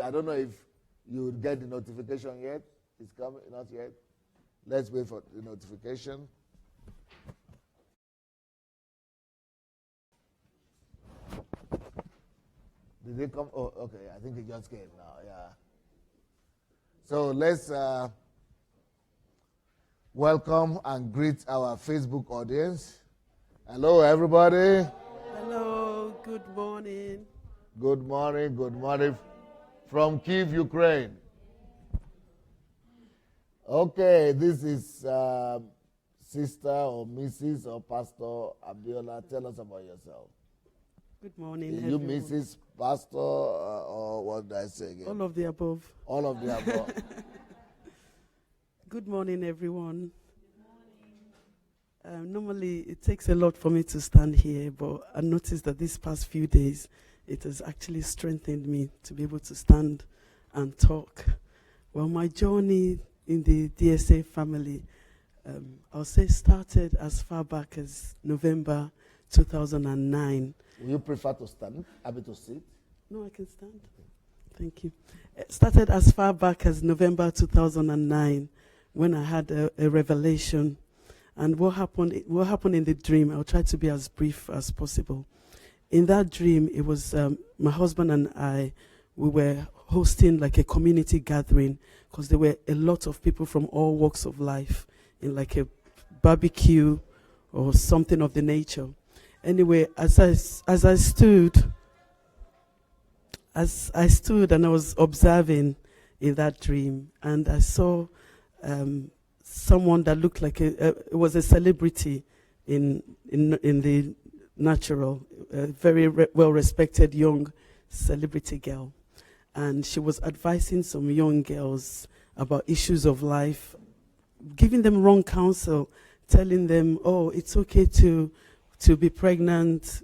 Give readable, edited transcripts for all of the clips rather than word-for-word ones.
I don't know if you would get the notification yet. It's coming, not yet. Let's wait for the notification. Did they come? Oh, okay. I think it just came now. Yeah. So let's welcome and greet our Facebook audience. Hello, everybody. Hello. Good morning. Good morning. Good morning from Kyiv, Ukraine. Okay, this is Sister or Mrs. or Pastor Abiola. Tell us about yourself. Good morning, You everyone. Mrs. Pastor or what did I say again? All of the above. All of the above. Good morning, everyone. Normally, it takes a lot for me to stand here, but I noticed that these past few days, it has actually strengthened me to be able to stand and talk. Well, my journey in the DSA family, I'll say started as far back as November 2009. Will you prefer to stand? Happy to sit? No, I can stand. Thank you. It started as far back as November 2009 when I had a revelation. And what happened in the dream, I'll try to be as brief as possible. In that dream, it was my husband and I, we were hosting like a community gathering because there were a lot of people from all walks of life in like a barbecue or something of the nature. Anyway, as I stood and I was observing in that dream, and I saw someone that looked like it was a celebrity in the natural, a very well-respected young celebrity girl. And she was advising some young girls about issues of life, giving them wrong counsel, telling them, oh, it's okay to be pregnant,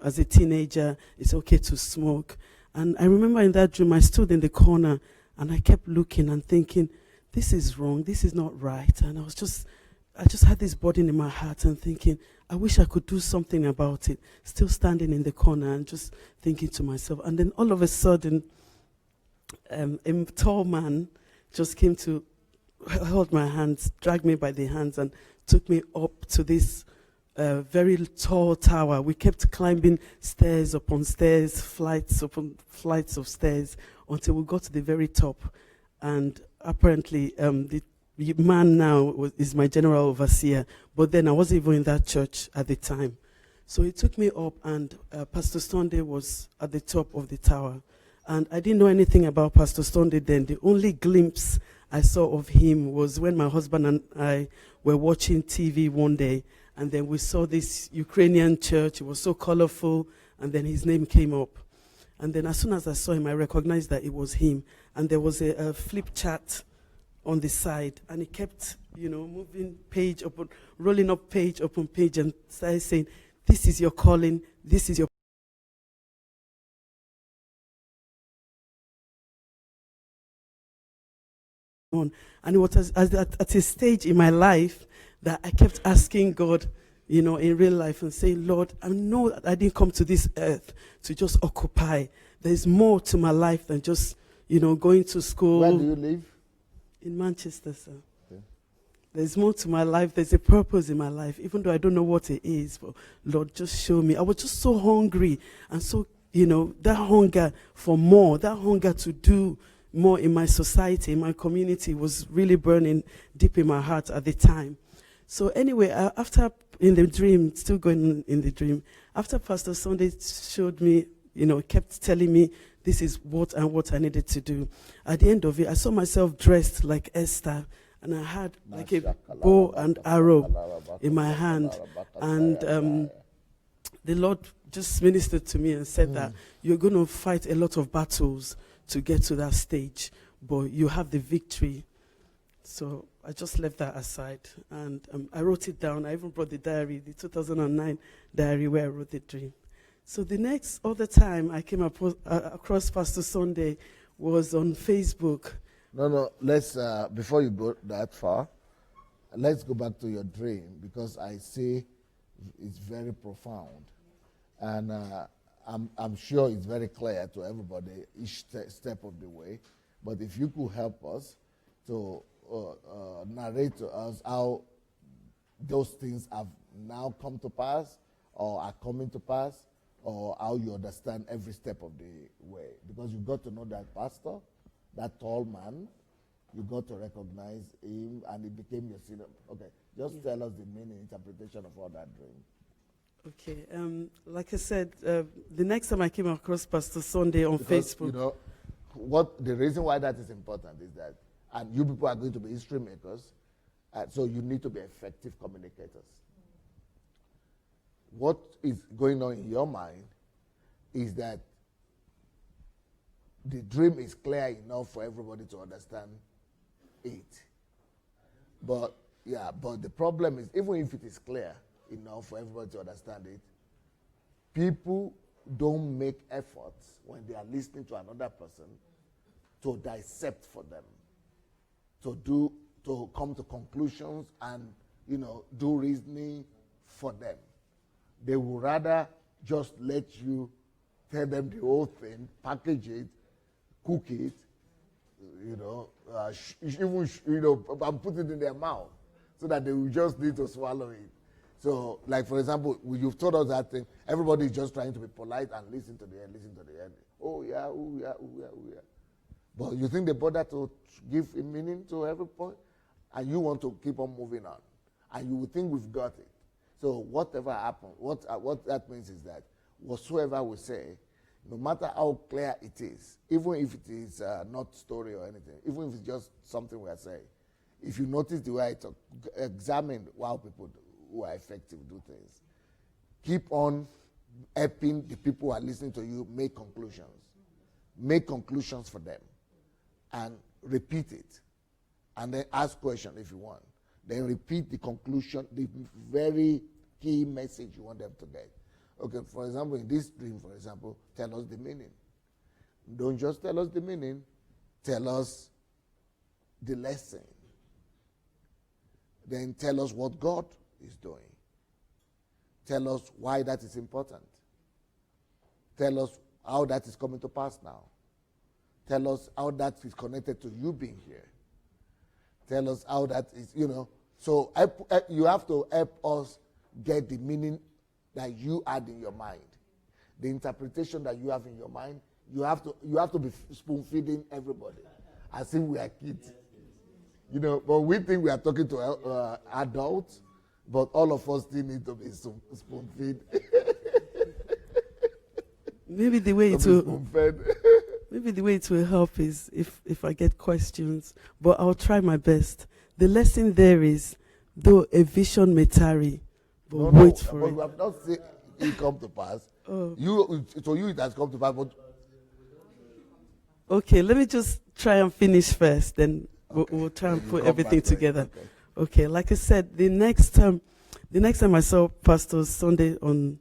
as a teenager, it's okay to smoke. And I remember in that dream, I stood in the corner and I kept looking and thinking, this is wrong, this is not right. And I just had this burden in my heart and thinking, I wish I could do something about it. Still standing in the corner and just thinking to myself. And then all of a sudden, a tall man just came to hold my hands, dragged me by the hands and took me up to this very tall tower. We kept climbing stairs upon stairs, flights upon flights of stairs until we got to the very top. And apparently, the man now is my general overseer, but then I wasn't even in that church at the time. So he took me up, and Pastor Sunday was at the top of the tower. And I didn't know anything about Pastor Sunday then. The only glimpse I saw of him was when my husband and I were watching TV one day, and then we saw this Ukrainian church. It was so colorful, and then his name came up. And then as soon as I saw him, I recognized that it was him. And there was a flip chart on the side, and he kept, moving page upon, rolling up page upon page, and started saying, this is your calling, this is your. And it was at a stage in my life that I kept asking God, in real life and saying, Lord, I know that I didn't come to this earth to just occupy. There's more to my life than just, going to school. Where do you live? In Manchester, sir. Okay. There's more to my life. There's a purpose in my life, even though I don't know what it is. But Lord, just show me. I was just so hungry and so, that hunger for more, that hunger to do more in my society, in my community was really burning deep in my heart at the time. So anyway, after in the dream, still going in the dream, after Pastor Sunday showed me, kept telling me this is what I needed to do. At the end of it, I saw myself dressed like Esther, and I had like a bow and arrow in my hand. And the Lord just ministered to me and said that you're going to fight a lot of battles to get to that stage, but you have the victory. So I just left that aside, and I wrote it down. I even brought the diary, the 2009 diary where I wrote the dream. So the next other time I came across Pastor Sunday was on Facebook. No, let's, before you go that far, let's go back to your dream, because I see it's very profound. And I'm sure it's very clear to everybody each step of the way. But if you could help us to narrate to us how those things have now come to pass or are coming to pass, or how you understand every step of the way. Because you've got to know that pastor, that tall man, you got to recognize him, and he became your senior. Okay, just tell us the meaning, interpretation of all that dream. Okay, like I said, the next time I came across Pastor Sunday on Facebook. You know, what the reason why that is important is that, and you people are going to be history makers, so you need to be effective communicators. What is going on in your mind is that the dream is clear enough for everybody to understand it. But the problem is, even if it is clear enough for everybody to understand it, people don't make efforts when they are listening to another person to dissect for them, to come to conclusions and, do reasoning for them. They would rather just let you tell them the whole thing, package it, cook it, and put it in their mouth so that they will just need to swallow it. So, like, for example, you've told us that thing, everybody is just trying to be polite and listen to the end. Oh, yeah, oh, yeah, oh, yeah, oh, yeah. But you think they bother to give a meaning to every point? And you want to keep on moving on. And you would think we've got it. So whatever happens, what that means is that whatsoever we say, no matter how clear it is, even if it is not story or anything, even if it's just something we are saying, if you notice the way I talk, examine how people who are effective do things. Keep on helping the people who are listening to you make conclusions. Make conclusions for them. And repeat it. And then ask questions if you want. Then repeat the conclusion, the very key message you want them to get. Okay, for example, in this dream, tell us the meaning. Don't just tell us the meaning, tell us the lesson. Then tell us what God is doing. Tell us why that is important. Tell us how that is coming to pass now. Tell us how that is connected to you being here. Tell us how that is, So you have to help us get the meaning that you had in your mind. The interpretation that you have in your mind, you have to be spoon-feeding everybody as if we are kids. But we think we are talking to adults, but all of us still need to be spoon-fed. Maybe the way it will help is if I get questions, but I'll try my best. The lesson there is, though a vision may tarry, but wait for it. We have not seen it come to pass. Oh. To you it has come to pass. But okay, let me just try and finish first, then we'll try and put everything together. Okay, like I said, the next time I saw Pastor Sunday the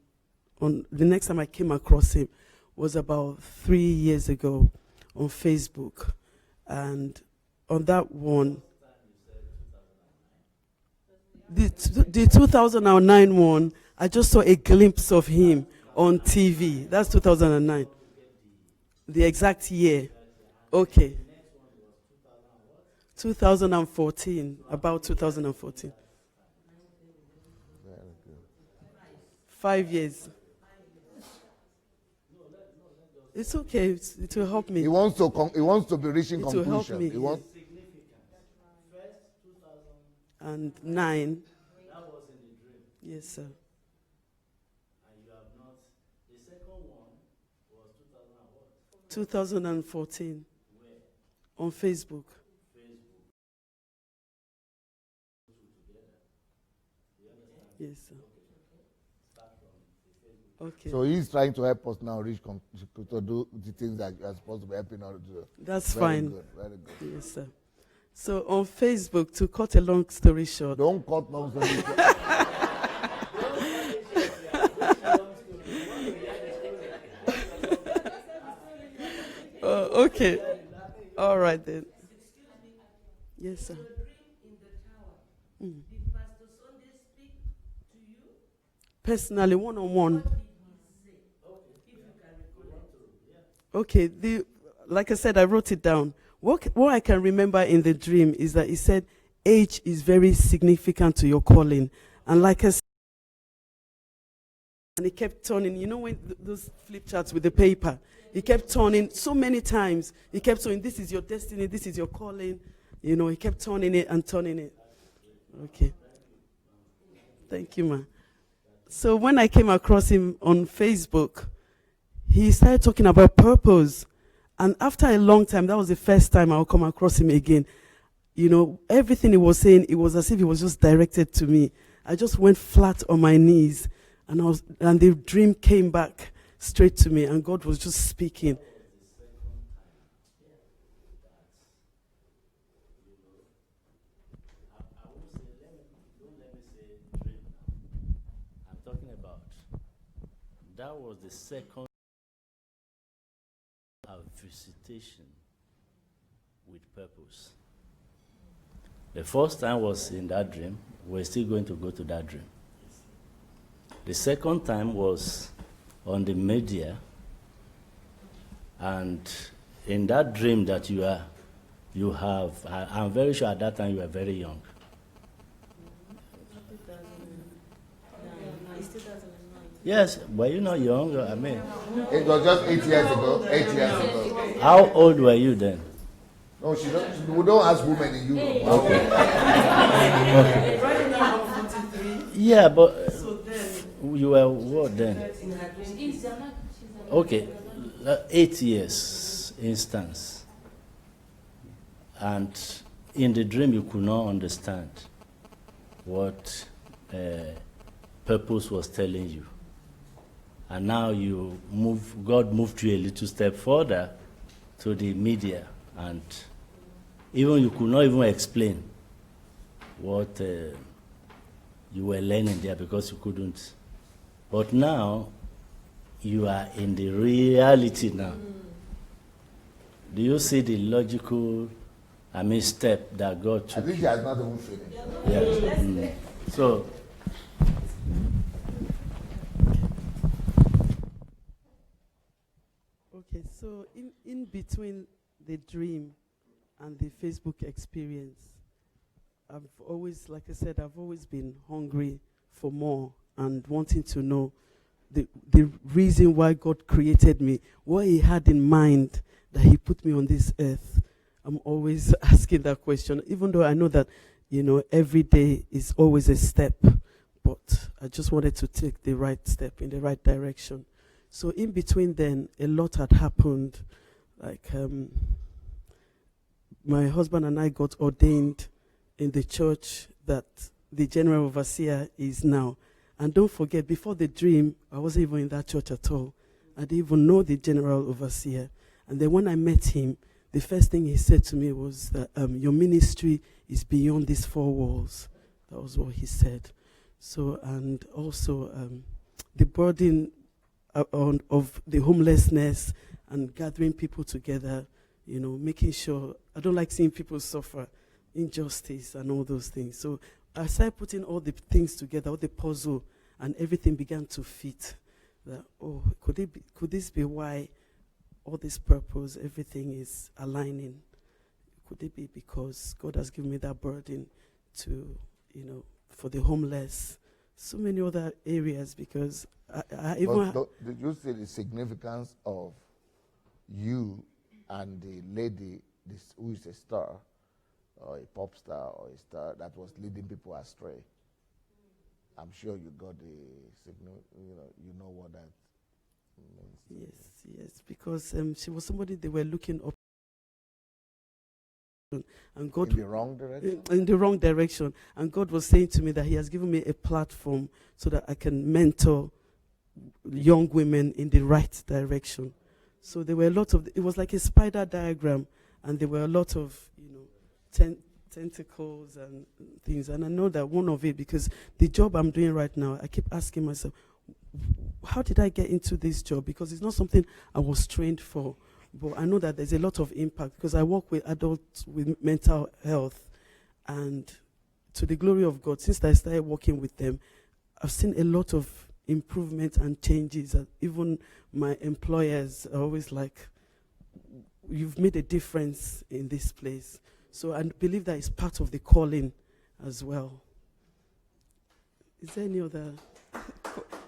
next time I came across him was about 3 years ago on Facebook. And on that one, the 2009 one, I just saw a glimpse of him on TV. That's 2009. The exact year. Okay. 2014, about 2014. 5 years. It's okay. It will help me. He wants to be reaching conclusion. It will help me. He wants. And 9. That was in the dream. Yes, sir. And you have not. The second one was 2014. Where? On Facebook. Yes, sir. Okay. So he's trying to help us now reach to do the things that you are supposed to be helping us to do. That's very fine. Good, very good. Yes, sir. So on Facebook, to cut a long story short. Don't cut long story short. Okay. All right then. Yes, sir. Mm. Did Pastor Sunday speak to you? Personally, one-on-one. What did he say? If you can Okay, like I said, I wrote it down. What I can remember in the dream is that he said, age is very significant to your calling. And like I said, and he kept turning, you know, when those flip charts with the paper, he kept turning so many times. He kept saying, this is your destiny, this is your calling. You know, he kept turning it and turning it. Okay. Thank you, ma. So when I came across him on Facebook, he started talking about purpose. And after a long time, that was the first time I would come across him again. You know, everything he was saying, it was as if he was just directed to me. I just went flat on my knees, and the dream came back straight to me, and God was just speaking. I'm talking about that was the second visitation with purpose. The first time was in that dream. We're still going to go to that dream. The second time was on the media, and in that dream that you have, I'm very sure at that time you were very young. Yes, were you not young? I mean, It was just 8 years ago. 8 years ago. how old were you then? No, we don't ask women in Europe. Okay. Right now I'm 43. Yeah, but So then, you were what then? Okay, 8 years instance. And in the dream you could not understand what purpose was telling you. And now God moved you a little step further to the media, and even you could not even explain what you were learning there because you couldn't. But now you are in the reality now. Do you see the logical, step that God I took? think he has not even finished. Yes. So, okay, so in between the dream and the Facebook experience, I've always, like I said, I've always been hungry for more and wanting to know the reason why God created me, what he had in mind that he put me on this earth. I'm always asking that question, even though I know that, you know, every day is always a step, but I just wanted to take the right step in the right direction. So in between then, a lot had happened. Like my husband and I got ordained in the church that the general overseer is now. And don't forget, before the dream, I wasn't even in that church at all. I didn't even know the general overseer. And then when I met him, the first thing he said to me was that your ministry is beyond these four walls. That was what he said. So, and also the burden of the homelessness and gathering people together, you know, making sure, I don't like seeing people suffer, injustice and all those things. So I started putting all the things together, all the puzzle, and everything began to fit. That, oh, could this be why all this purpose, everything is aligning? Could it be because God has given me that burden to, you know, for the homeless, so many other areas, because I even... Did you see the significance of you and the lady who is a star, or a pop star, or a star that was leading people astray? I'm sure you got the signal, you know what that means. Yes, because she was somebody they were looking up, and God, in the wrong direction? In the wrong direction. And God was saying to me that he has given me a platform so that I can mentor young women in the right direction. So there were a lot of, it was like a spider diagram, and there were a lot of, tentacles and things. And I know that one of it, because the job I'm doing right now, I keep asking myself, how did I get into this job? Because it's not something I was trained for. But I know that there's a lot of impact, because I work with adults with mental health. And to the glory of God, since I started working with them, I've seen a lot of improvement and changes. And even my employers are always like, you've made a difference in this place. So I believe that is part of the calling as well. Is there any other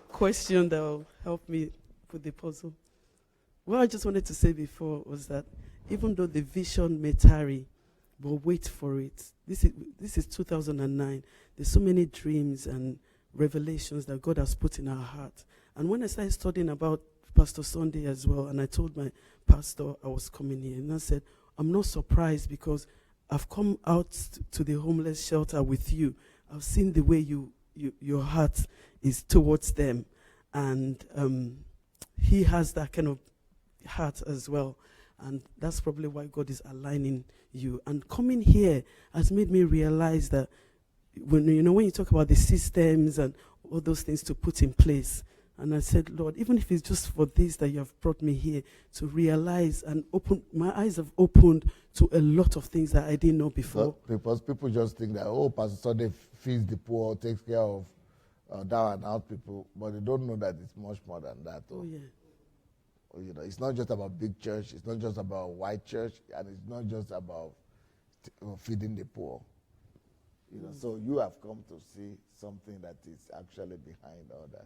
question that will help me with the puzzle? What I just wanted to say before was that even though the vision may tarry, but wait for it. This is 2009. There's so many dreams and revelations that God has put in our heart. And when I started studying about Pastor Sunday as well, and I told my pastor I was coming here, and I said, I'm not surprised because I've come out to the homeless shelter with you. I've seen the way your heart is towards them. And he has that kind of heart as well. And that's probably why God is aligning you. And coming here has made me realize that when you talk about the systems and all those things to put in place, and I said, Lord, even if it's just for this that you have brought me here to realize and my eyes have opened to a lot of things that I didn't know before. Because people just think that, Pastor Sunday feeds the poor, takes care of down and out people, but they don't know that it's much more than that. Oh, yeah. It's not just about big church, it's not just about white church, and it's not just about feeding the poor. So you have come to see something that is actually behind all that.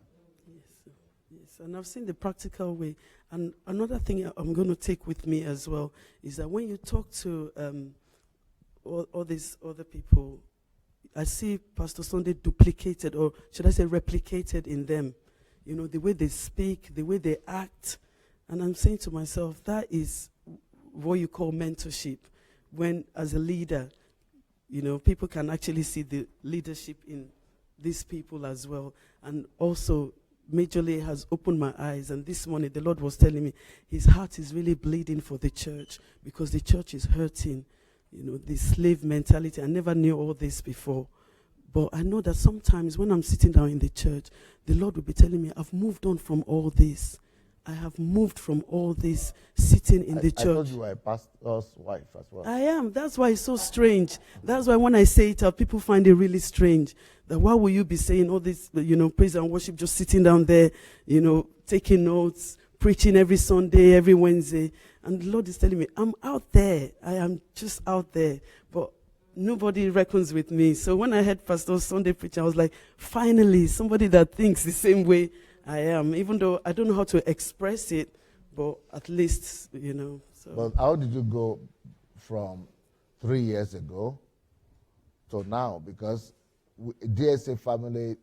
Yes, and I've seen the practical way. And another thing I'm going to take with me as well is that when you talk to all these other people, I see Pastor Sunday duplicated, or should I say replicated in them. The way they speak, the way they act. And I'm saying to myself, that is what you call mentorship. When, as a leader, people can actually see the leadership in these people as well. And also, majorly has opened my eyes. And this morning, the Lord was telling me his heart is really bleeding for the church because the church is hurting. The slave mentality. I never knew all this before. But I know that sometimes when I'm sitting down in the church, the Lord will be telling me, I've moved on from all this. I have moved from all this sitting in the church. I thought you were a pastor's wife as well. I am. That's why it's so strange. That's why when I say it out, people find it really strange. That why will you be saying all this, praise and worship, just sitting down there, taking notes, preaching every Sunday, every Wednesday. And the Lord is telling me, I'm out there. I am just out there. But nobody reckons with me. So when I heard Pastor Sunday preach, I was like, finally, somebody that thinks the same way I am, even though I don't know how to express it, but at least, So. But how did you go from 3 years ago to now? Because DSA family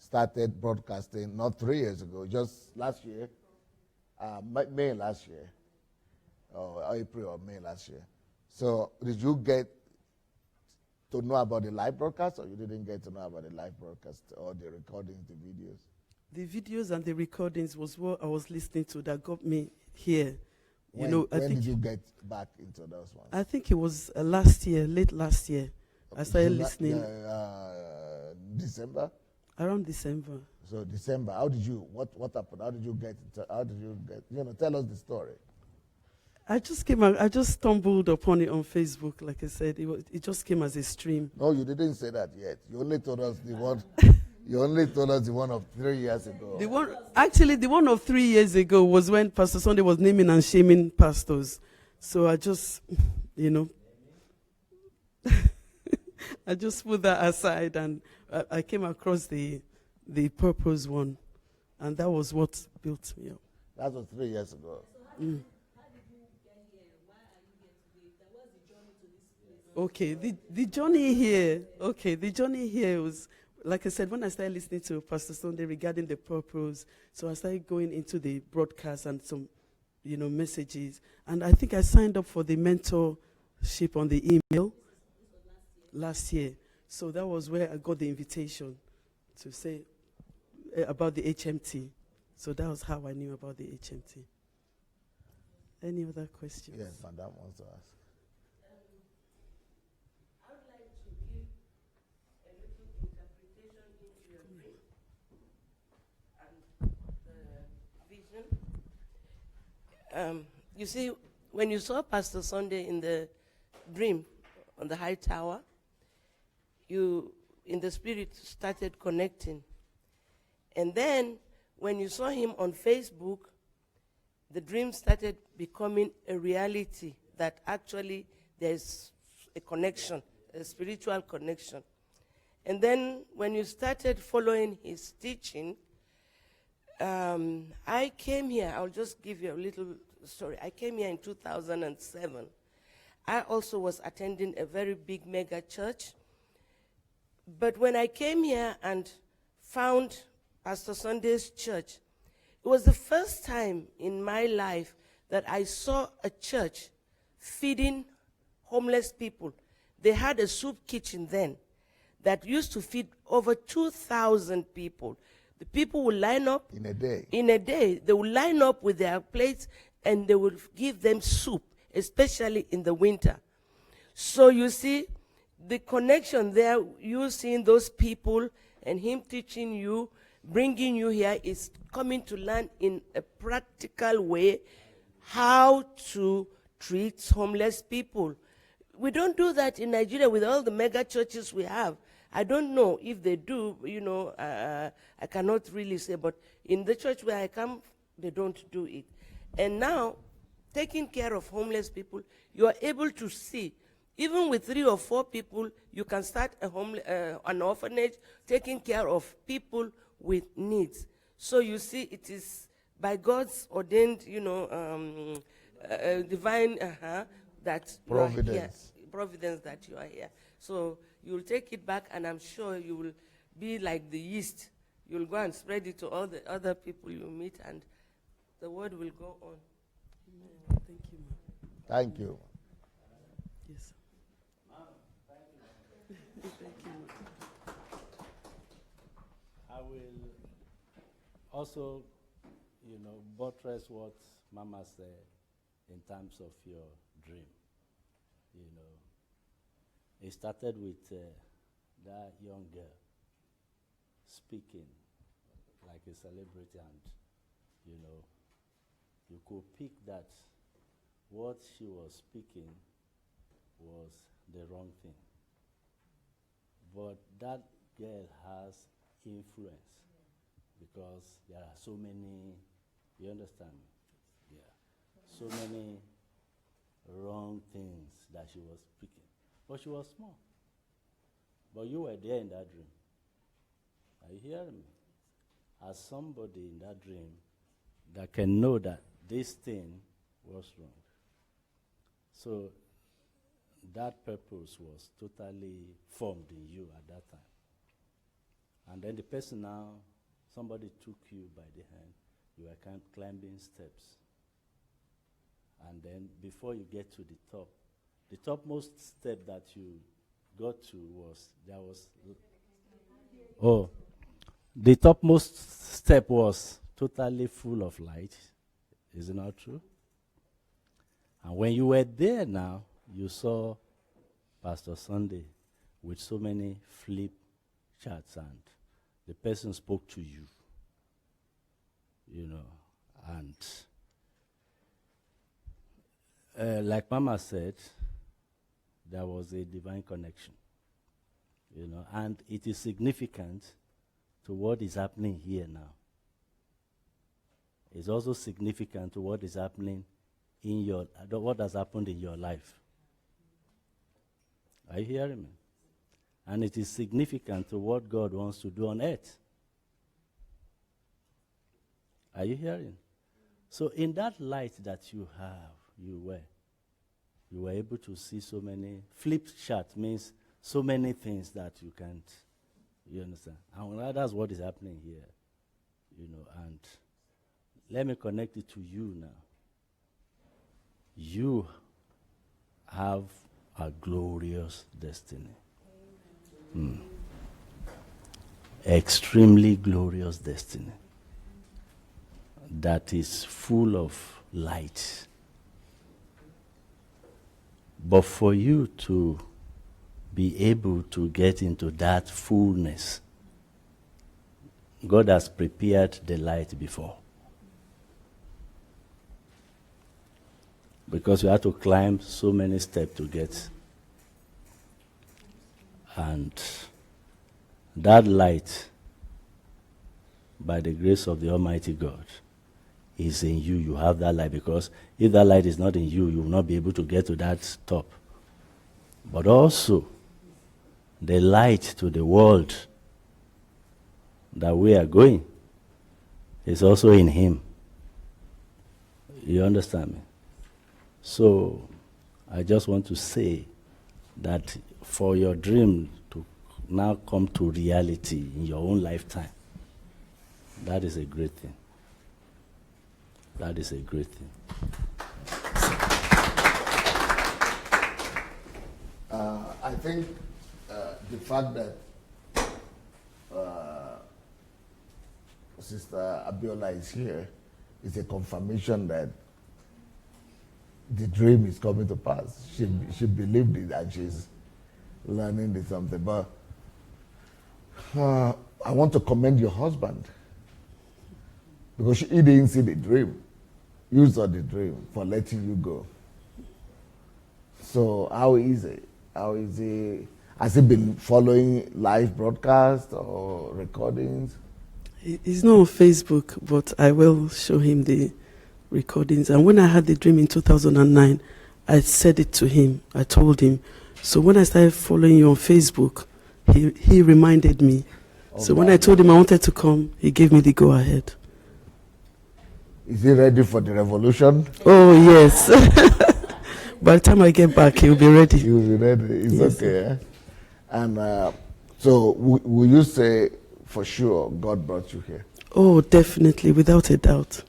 started broadcasting not 3 years ago, just last year, May last year, or April or May last year. So did you get to know about the live broadcast, or you didn't get to know about the live broadcast or the recordings, the videos? The videos and the recordings was what I was listening to that got me here. When did you get back into those ones? I think it was last year, late last year. I started listening. December? Around December. So December, what happened? How did you get, tell us the story. I just stumbled upon it on Facebook, like I said. It just came as a stream. No, you didn't say that yet. You only told us the one. You only told us the one of 3 years ago. The one of 3 years ago was when Pastor Sunday was naming and shaming pastors. So I just, I just put that aside, and I came across the purpose one, and that was what built me up. That was 3 years ago. So how did you get here? Why are you here today? What's the journey to this place? Okay, the journey here. Okay, the journey here was, like I said, when I started listening to Pastor Sunday regarding the purpose, so I started going into the broadcast and some, messages. And I think I signed up for the mentorship on the email last year. So that was where I got the invitation to say about the HMT. So that was how I knew about the HMT. Any other questions? Yes, Madam wants to ask. I would like to give a little interpretation into your dream and the vision. You see, when you saw Pastor Sunday in the dream on the high tower, you, in the spirit, started connecting. And then, when you saw him on Facebook, the dream started becoming a reality, that actually there's a connection, a spiritual connection. And then when you started following his teaching, I came here. I'll just give you a little story. I came here in 2007. I also was attending a very big mega church. But when I came here and found Pastor Sunday's church, it was the first time in my life that I saw a church feeding homeless people. They had a soup kitchen then that used to feed over 2,000 people. The people would line up. In a day. In a day, they would line up with their plates and they would give them soup, especially in the winter. So you see, the connection there, you seeing those people and him teaching you, bringing you here, is coming to learn in a practical way how to treat homeless people. We don't do that in Nigeria with all the mega churches we have. I don't know if they do, I cannot really say, but in the church where I come, they don't do it. And now, taking care of homeless people, you are able to see, even with 3 or 4 people, you can start an orphanage, taking care of people with needs. So you see, it is by God's ordained, divine that you are here. Providence that you are here. So you'll take it back, and I'm sure you will be like the yeast. You'll go and spread it to all the other people you meet, and the word will go on. Amen. Thank you, ma'am. Thank you. Yes. Thank you, ma'am. I will also, buttress what Mama said in terms of your dream. It started with that young girl speaking like a celebrity, and you could pick that what she was speaking was the wrong thing. But that girl has influence because there are so many, you understand? Yeah. So many wrong things that she was speaking. But she was small. But you were there in that dream. Are you hearing me? As somebody in that dream that can know that this thing was wrong. So that purpose was totally formed in you at that time. And then the person now, somebody took you by the hand. You were climbing steps. And then before you get to the top, the topmost step that you got to the topmost step was totally full of light. Is it not true? And when you were there now, you saw Pastor Sunday with so many flip charts, and the person spoke to you, and like Mama said, there was a divine connection, and it is significant to what is happening here now. It's also significant to what is happening in what has happened in your life. Are you hearing me? And it is significant to what God wants to do on earth. Are you hearing? So in that light that you were able to see so many. Flip chart means so many things that you can't, you understand? And that's what is happening here, and let me connect it to you now. You have a glorious destiny. Extremely glorious destiny that is full of light. But for you to be able to get into that fullness, God has prepared the light before. Because you have to climb so many steps to get. And that light, by the grace of the Almighty God, is in you. You have that light, because if that light is not in you, you will not be able to get to that top. But also, the light to the world that we are going is also in him. You understand me? So I just want to say that for your dream to now come to reality in your own lifetime, that is a great thing. That is a great thing. I think the fact that Sister Abiola is here is a confirmation that the dream is coming to pass. She believed it and she's learning this something. But I want to commend your husband, because he didn't see the dream. You saw the dream for letting you go. So how is it? How is he? Has he been following live broadcasts or recordings? He's not on Facebook, but I will show him the recordings. And when I had the dream in 2009, I said it to him. I told him. So when I started following you on Facebook, he reminded me. So when I told him I wanted to come, he gave me the go-ahead. Is he ready for the revolution? Oh, yes. By the time I get back, he'll be ready. He'll be ready. It's Yes, okay. Eh? And so will you say for sure God brought you here? Oh, definitely, without a doubt.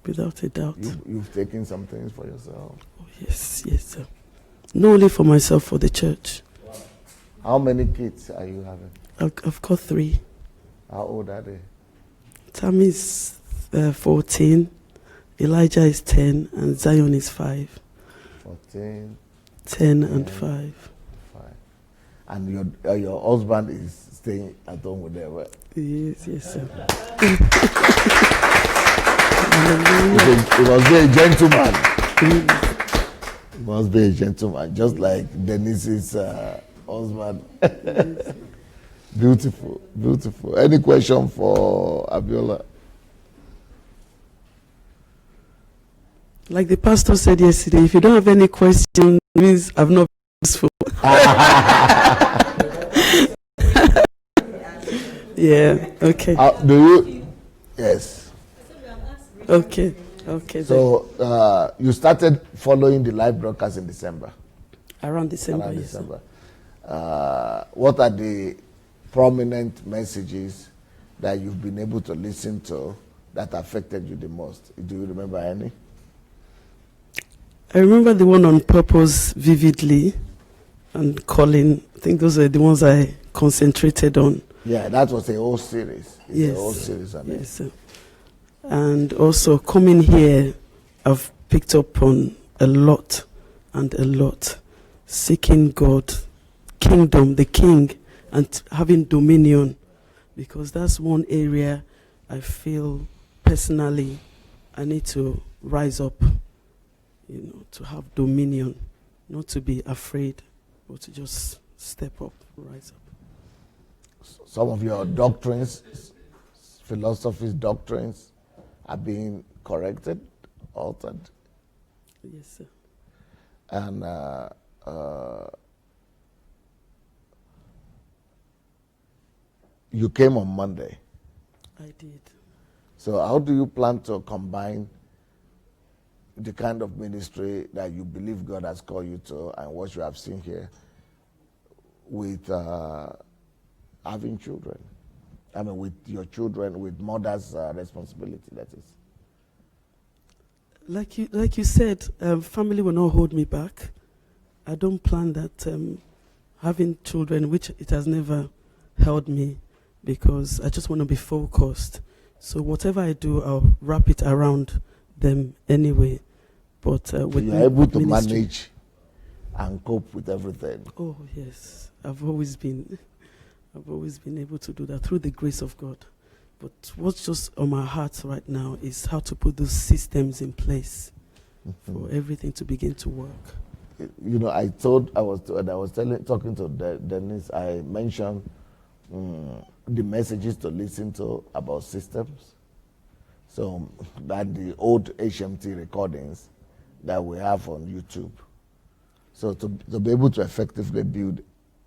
Without a doubt. You've taken some things for yourself. Oh, yes, yes, sir. Not only for myself, for the church. How many kids are you having? I've got 3. How old are they? Tammy is 14, Elijah is 10, and Zion is 5. 14, 10 and 5. 5. And your husband is staying at home with them, right? Yes, yes, sir. He must be a gentleman. He must be a gentleman, just like Denise's husband. Beautiful, beautiful. Any question for Abiola? Like the pastor said yesterday, if you don't have any question, it means I've not been useful. Yeah, okay. Do you? Yes. Okay, okay. So you started following the live broadcast in December. Around December, Around yes. December. What are the prominent messages that you've been able to listen to that affected you the most? Do you remember any? I remember the one on purpose vividly, and calling. I think those are the ones I concentrated on. Yeah, that was a whole series. It's Yes, a whole series on yes, sir. And also coming here, I've picked up on a lot and a lot. Seeking God, kingdom, the king, and having dominion, because that's one area I feel personally I need to rise up, to have dominion, not to be afraid, but to just step up, rise up. Some of your doctrines, philosophies, doctrines are being corrected, altered. Yes, sir. And you came on Monday. I did. So how do you plan to combine the kind of ministry that you believe God has called you to and what you have seen here with having children? I mean, with your children, with mother's responsibility, that is. Like you said, family will not hold me back. I don't plan that having children, which it has never held me, because I just want to be focused. So whatever I do, I'll wrap it around them anyway. But with you're able to ministry, manage and cope with everything. Oh yes, I've always been able to do that through the grace of God. But what's just on my heart right now is how to put those systems in place for everything to begin to work. I was talking to Denise. I mentioned the messages to listen to about systems. So that the old HMT recordings that we have on YouTube. So to be able to effectively build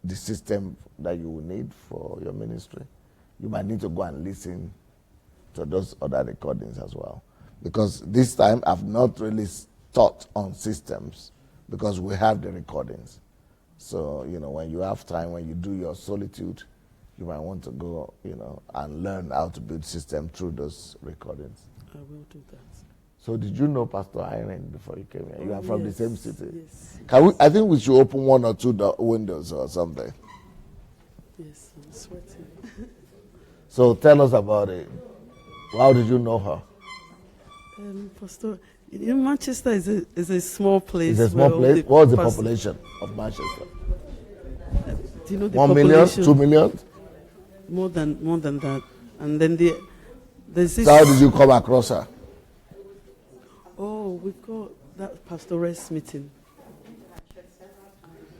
the system that you will need for your ministry, you might need to go and listen to those other recordings as well. Because this time I've not really taught on systems because we have the recordings. So, when you have time, when you do your solitude, you might want to go, and learn how to build system through those recordings. I will do that. So did you know Pastor Irene before you came here? You are from the same city. Yes. I think we should open one or two windows or something. Yes, I'm sweating. So tell us about it. How did you know her? Pastor, Manchester is a small place. It's a small place. What's the population of Manchester? Do you know the 1 million, population? 2 million? More than that. And then there's this. So how did you come across her? Oh, we've got that pastoress meeting.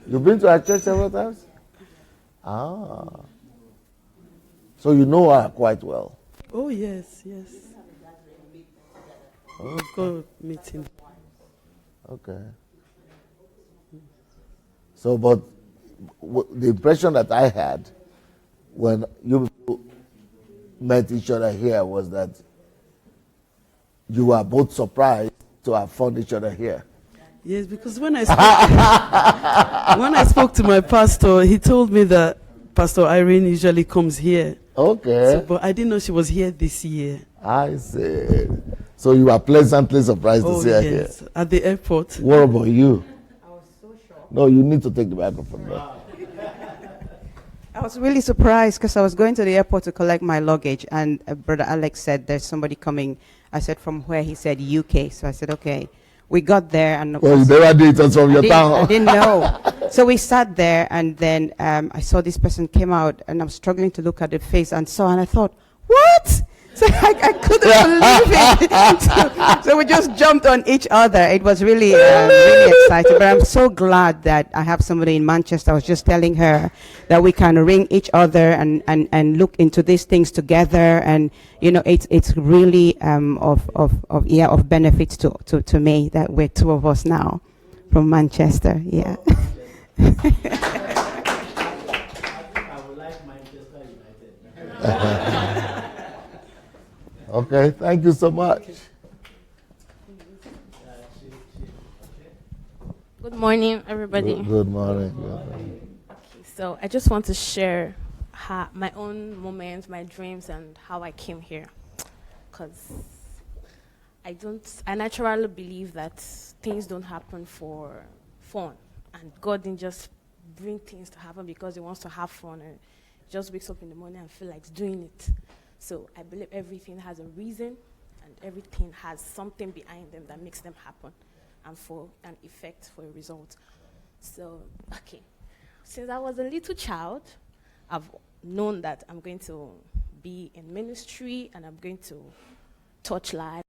You've been to our church several times? Ah. So you know her quite well. Oh, yes. We've got a meeting. Okay. So, but the impression that I had when you met each other here was that you were both surprised to have found each other here. Yes, because when I spoke to my pastor, he told me that Pastor Irene usually comes here. Okay. But I didn't know she was here this year. I see. So you were pleasantly surprised to see her here. At the airport. What about you? I was so shocked. No, you need to take the microphone there. I was really surprised because I was going to the airport to collect my luggage, and Brother Alex said there's somebody coming. I said from where? He said UK. So I said okay. We got there, and well, you never did it from your town. I didn't know. So we sat there, and then I saw this person came out, and I'm struggling to look at the face, and I thought, what? So I couldn't believe it. So we just jumped on each other. It was really, really exciting. But I'm so glad that I have somebody in Manchester. I was just telling her that we can ring each other and look into these things together. And it's really of benefit to me that we're two of us now from Manchester. Yeah. I would like Manchester United. Okay, thank you so much. Good morning, everybody. Good morning. So I just want to share my own moments, my dreams, and how I came here. Because I naturally believe that things don't happen for fun. And God didn't just bring things to happen because he wants to have fun and just wakes up in the morning and feel like doing it. So I believe everything has a reason and everything has something behind them that makes them happen and for an effect, for a result. So, okay. Since I was a little child, I've known that I'm going to be in ministry and I'm going to touch lives.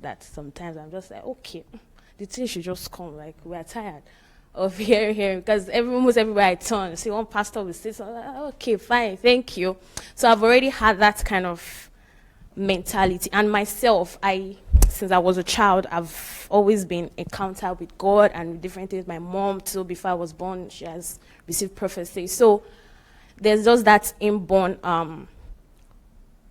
That sometimes I'm just like, okay, the thing should just come, like we're tired of hearing, because almost everywhere I turn, see one pastor will say something, like, okay, fine, thank you. So I've already had that kind of mentality. And myself, since I was a child, I've always been encounter with God and different things. My mom, too, before I was born, she has received prophecy. So there's just that inborn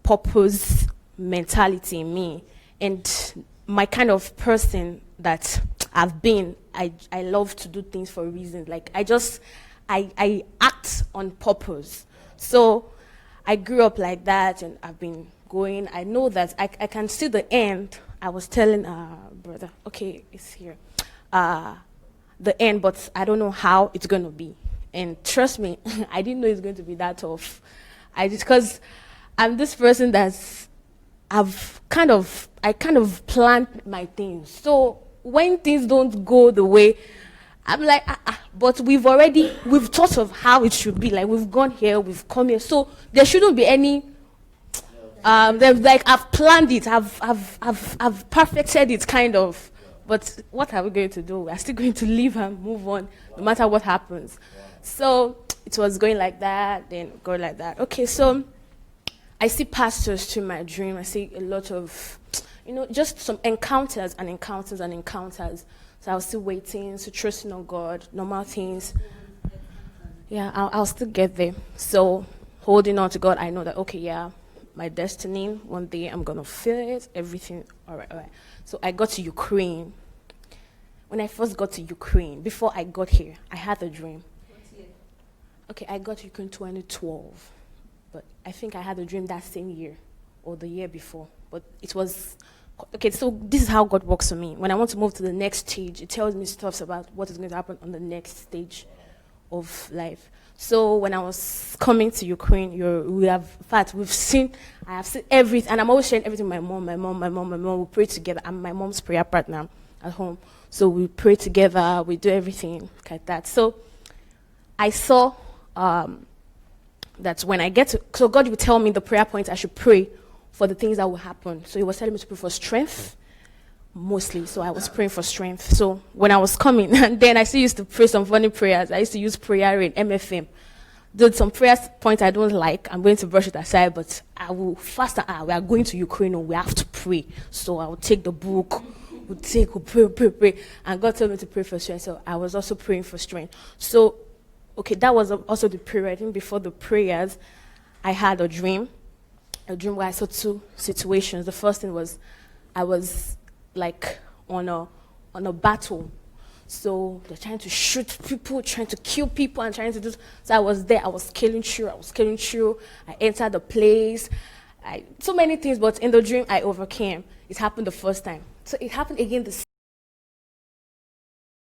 purpose mentality in me. And my kind of person that I've been, I love to do things for a reason. Like I act on purpose. So I grew up like that and I've been going. I know that I can see the end. I was telling brother, okay, it's here. The end, but I don't know how it's going to be. And trust me, I didn't know it's going to be that tough. Because I'm this person I kind of planned my things. So when things don't go the way, I'm like, but we've thought of how it should be. Like we've gone here, we've come here. So there shouldn't be any, there's like, I've planned it, I've perfected it kind of. But what are we going to do? We're still going to live and move on, no matter what happens. So it was going like that, then going like that. Okay, so I see pastors to my dream. I see a lot of, just some encounters and encounters and encounters. So I was still waiting, so trusting on God, normal things. Yeah, I'll still get there. So holding on to God, I know that, okay, yeah, my destiny, one day I'm going to feel it, everything, all right. So I got to Ukraine. When I first got to Ukraine, before I got here, I had a dream. What year? Okay, I got to Ukraine 2012. But I think I had a dream that same year or the year before. But it was, okay, so this is how God works for me. When I want to move to the next stage, it tells me stuff about what is going to happen on the next stage of life. So when I was coming to Ukraine, I have seen everything, and I'm always sharing everything with my mom. We pray together. I'm my mom's prayer partner at home. So we pray together, we do everything like that. So I saw that when I get to, so God would tell me the prayer points I should pray for the things that will happen. So he was telling me to pray for strength, mostly. So I was praying for strength. So when I was coming, and then I still used to pray some funny prayers. I used to use prayer in MFM. Did some prayer points I don't like. I'm going to brush it aside, but I will fast. We are going to Ukraine, and we have to pray. So I will take the book, we'll pray. And God told me to pray for strength. So I was also praying for strength. So, okay, that was also the prayer. I think before the prayers, I had a dream where I saw two situations. The first thing was I was like on a battle. So they're trying to shoot people, trying to kill people, and trying to do. So I was there. I was killing through. I entered the place. So many things, but in the dream I overcame. It happened the first time. So it happened again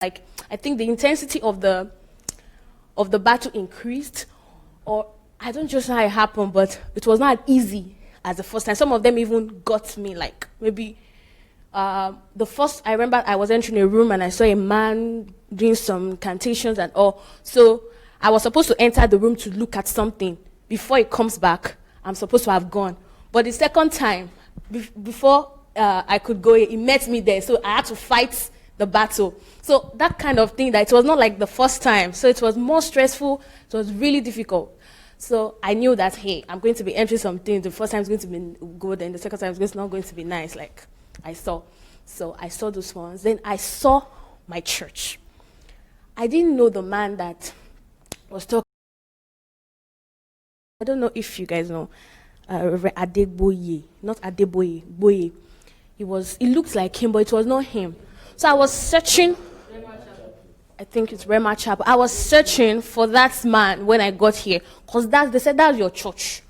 like I think the intensity of the battle increased, or I don't just know how it happened, but it was not easy as the first time. Some of them even got me, like maybe the first, I remember I was entering a room and I saw a man doing some incantations and all. So I was supposed to enter the room to look at something. Before it comes back, I'm supposed to have gone. But the second time, before I could go, he met me there. So I had to fight the battle. So that kind of thing, that it was not like the first time. So it was more stressful. It was really difficult. So I knew that, hey, I'm going to be entering something. The first time is going to be good, and the second time is not going to be nice, like I saw. So I saw those ones. Then I saw my church. I didn't know the man that was talking. I don't know if you guys know Reverend Adeboye, not Adeboye, Boye. He looked like him, but it was not him. So I was searching. I think it's Rema Chapel. I was searching for that man when I got here, because they said that's your church.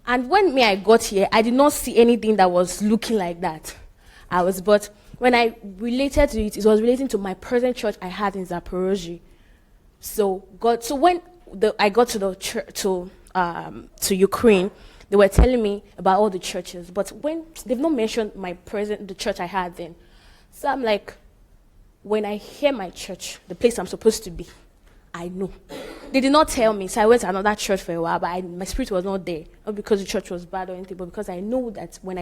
And when I got here, I did not see anything that was looking like that. But when I related to it, it was relating to my present church I had in Zaporozhye. So when I got to the church, to Ukraine, they were telling me about all the churches, but when they've not mentioned the church I had then. So I'm like, when I hear my church, the place I'm supposed to be, I know. They did not tell me, so I went to another church for a while, but my spirit was not there. Not because the church was bad or anything, but because I know that when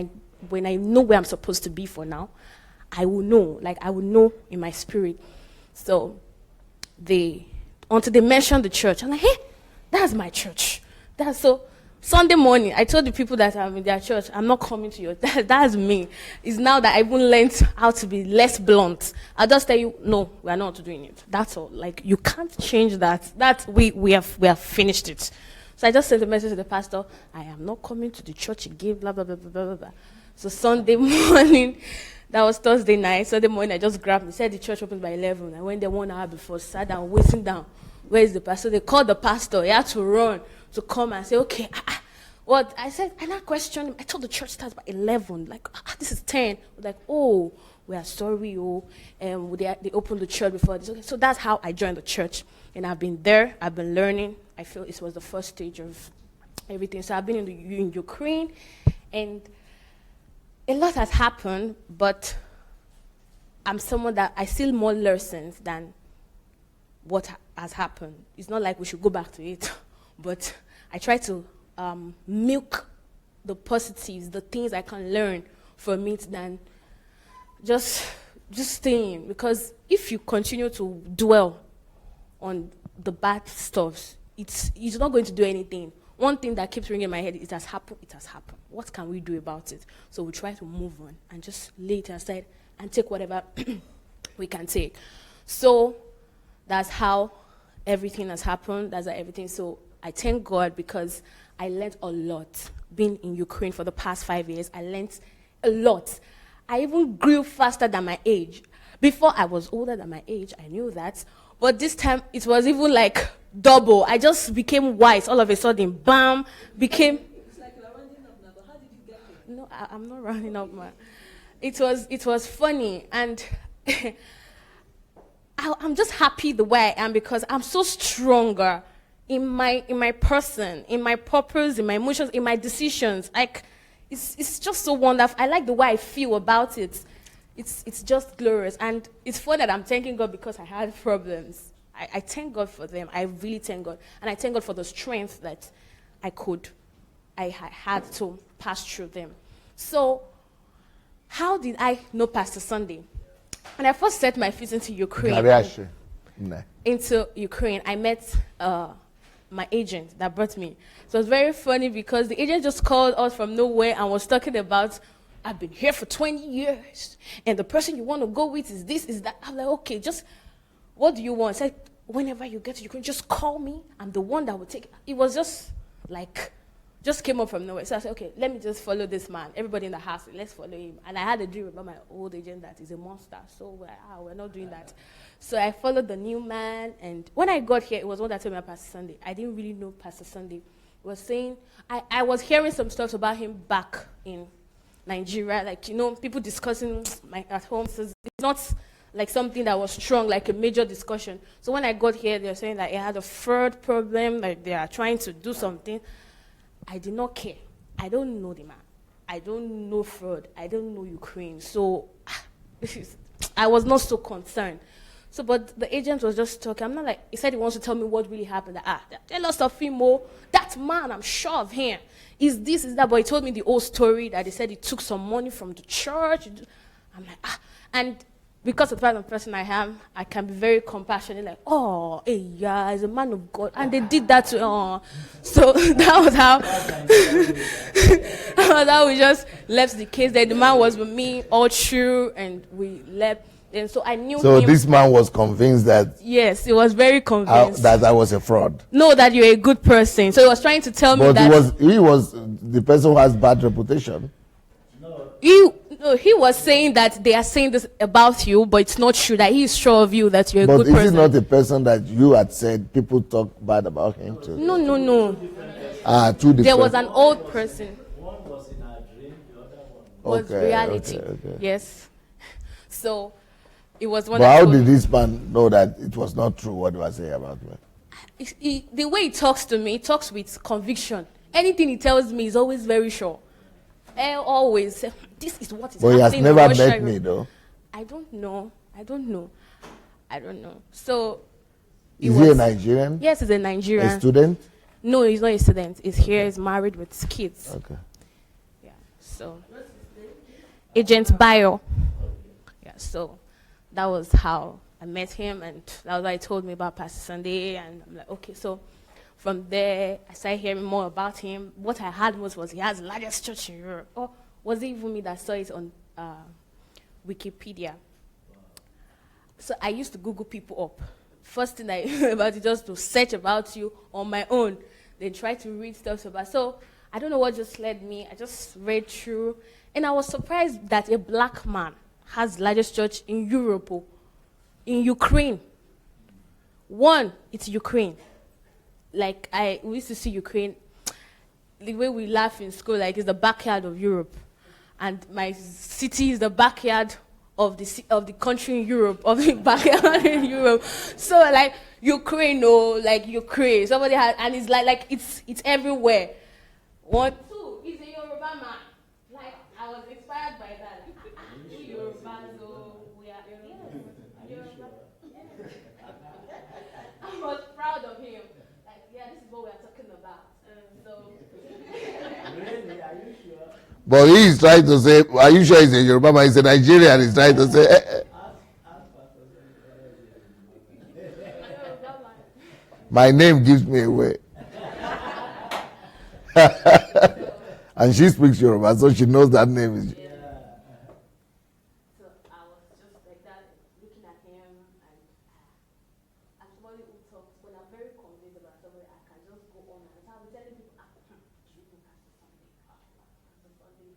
I know where I'm supposed to be for now, I will know. Like, I will know in my spirit. So until they mentioned the church, I'm like, hey, that's my church. So Sunday morning, I told the people that I'm in their church, I'm not coming to yours. That's me. It's now that I even learned how to be less blunt. I'll just tell you, no, we're not doing it. That's all. Like, you can't change that. We have finished it. So I just sent a message to the pastor, I am not coming to the church again, blah, blah, blah, blah, blah, blah. So Sunday morning, that was Thursday night. Sunday morning, I just grabbed him. He said the church opens by 11. I went there 1 hour before, sat down, waiting down. Where is the pastor? They called the pastor. He had to run to come and say, okay, what? I said, and I questioned him. I told the church starts by 11. Like, this is 10. Like, oh, we are sorry, they opened the church before this. Okay, so that's how I joined the church. And I've been there. I've been learning. I feel it was the first stage of everything. So I've been in Ukraine, and a lot has happened, but I'm someone that I still more lessons than what has happened. It's not like we should go back to it, but I try to milk the positives, the things I can learn from it, than just staying. Because if you continue to dwell on the bad stuff, it's not going to do anything one thing that keeps ringing in my head, it has happened, it has happened. What can we do about it? So we try to move on and just lay it aside and take whatever we can take. So that's how everything has happened. That's how everything. So I thank God because I learned a lot. Being in Ukraine for the past 5 years, I learned a lot. I even grew faster than my age. Before I was older than my age, I knew that. But this time it was even like double. I just became wise all of a sudden. Bam, became. It's like you're rounding up now, but how did you get there? No, I'm not rounding up, man. It was funny, and I'm just happy the way I am because I'm so stronger in my person, in my purpose, in my emotions, in my decisions. Like it's just so wonderful. I like the way I feel about it. It's just glorious, and it's fun that I'm thanking God because I had problems. I thank God for them. I really thank God, and I thank God for the strength that I had to pass through them. So, how did I know Pastor Sunday? When I first set my feet into Ukraine, I met my agent that brought me. So it was very funny because the agent just called us from nowhere and was talking about, I've been here for 20 years, and the person you want to go with is this, is that. I'm like, okay, just, what do you want? I said, whenever you get to Ukraine, just call me. I'm the one that will take it. It was just like, just came up from nowhere. So I said, okay, let me just follow this man. Everybody in the house, let's follow him. And I had a dream about my old agent that is a monster. So we're not doing that. So I followed the new man. And when I got here, it was one that told me about Pastor Sunday. I didn't really know Pastor Sunday. He was saying, I was hearing some stuff about him back in Nigeria. Like, people discussing at home. So it's not like something that was strong, like a major discussion. So when I got here, they were saying that he had a fraud problem, like they are trying to do something. I did not care. I don't know the man. I don't know fraud. I don't know Ukraine. So I was not so concerned. So, but the agent was just talking. I'm not like, he said he wants to tell me what really happened. Tell us of him more. That man, I'm sure of him. Is this, is that? But he told me the old story that he said he took some money from the church. I'm like, And because of the type of person I am, I can be very compassionate, like, oh, hey, yeah, he's a man of God. And they did that to, So that was how we just left the case. Then the man was with me all through, and we left. And so I knew him. So this man was convinced that... Yes, he was very convinced. that I was a fraud. No, that you're a good person. So he was trying to tell me that... But he was the person who has bad reputation. He was saying that they are saying this about you, but it's not true, that he is sure of you, that you're a good person. But is it not a person that you had said people talk bad about him too? No. Two different. There was an old person. One was in our dream, the other one Was reality. Okay. Yes. So it was one. But how did this man know that it was not true what he was saying about me? The way he talks to me, he talks with conviction. Anything he tells me is always very sure. Always. This is what is But happening. he has never met me though. I don't know. So. Is he a Nigerian? Yes, he's a Nigerian. A student? No, he's not a student. He's here. He's married with kids. Okay. Yeah. So. Agent Bio. Yeah. So, that was how I met him, and that was why he told me about Pastor Sunday, and I'm like, okay. So, from there, I started hearing more about him. What I heard was he has the largest church in Europe. Or was it even me that saw it on Wikipedia? So I used to Google people up. First thing I knew about it, just to search about you on my own, then try to read stuff about. So I don't know what just led me. I just read through, and I was surprised that a black man has the largest church in Europe, in Ukraine. One, it's Ukraine. Like, we used to see Ukraine, the way we laugh in school, like it's the backyard of Europe. And my city is the backyard of the country in Europe, of the backyard in Europe. So, like, Ukraine, Ukraine. Somebody has, and it's like it's everywhere. One, two, he's a Yoruba man. Like, I was inspired by that. Like, Yoruba, so we are, Yoruba. I was proud of him. This is what we are talking about. Really? Are you sure? But he is trying to say, are you sure he's a Yoruba man? He's a Nigerian. He's trying to say, my name gives me away. And she speaks Yoruba, so she knows that name is. So I was just like that, looking at him, and I'm somebody who talks, when I'm very convinced about somebody, I can just go on and I'll be telling people, do you know Pastor Sunday? Pastor Sunday,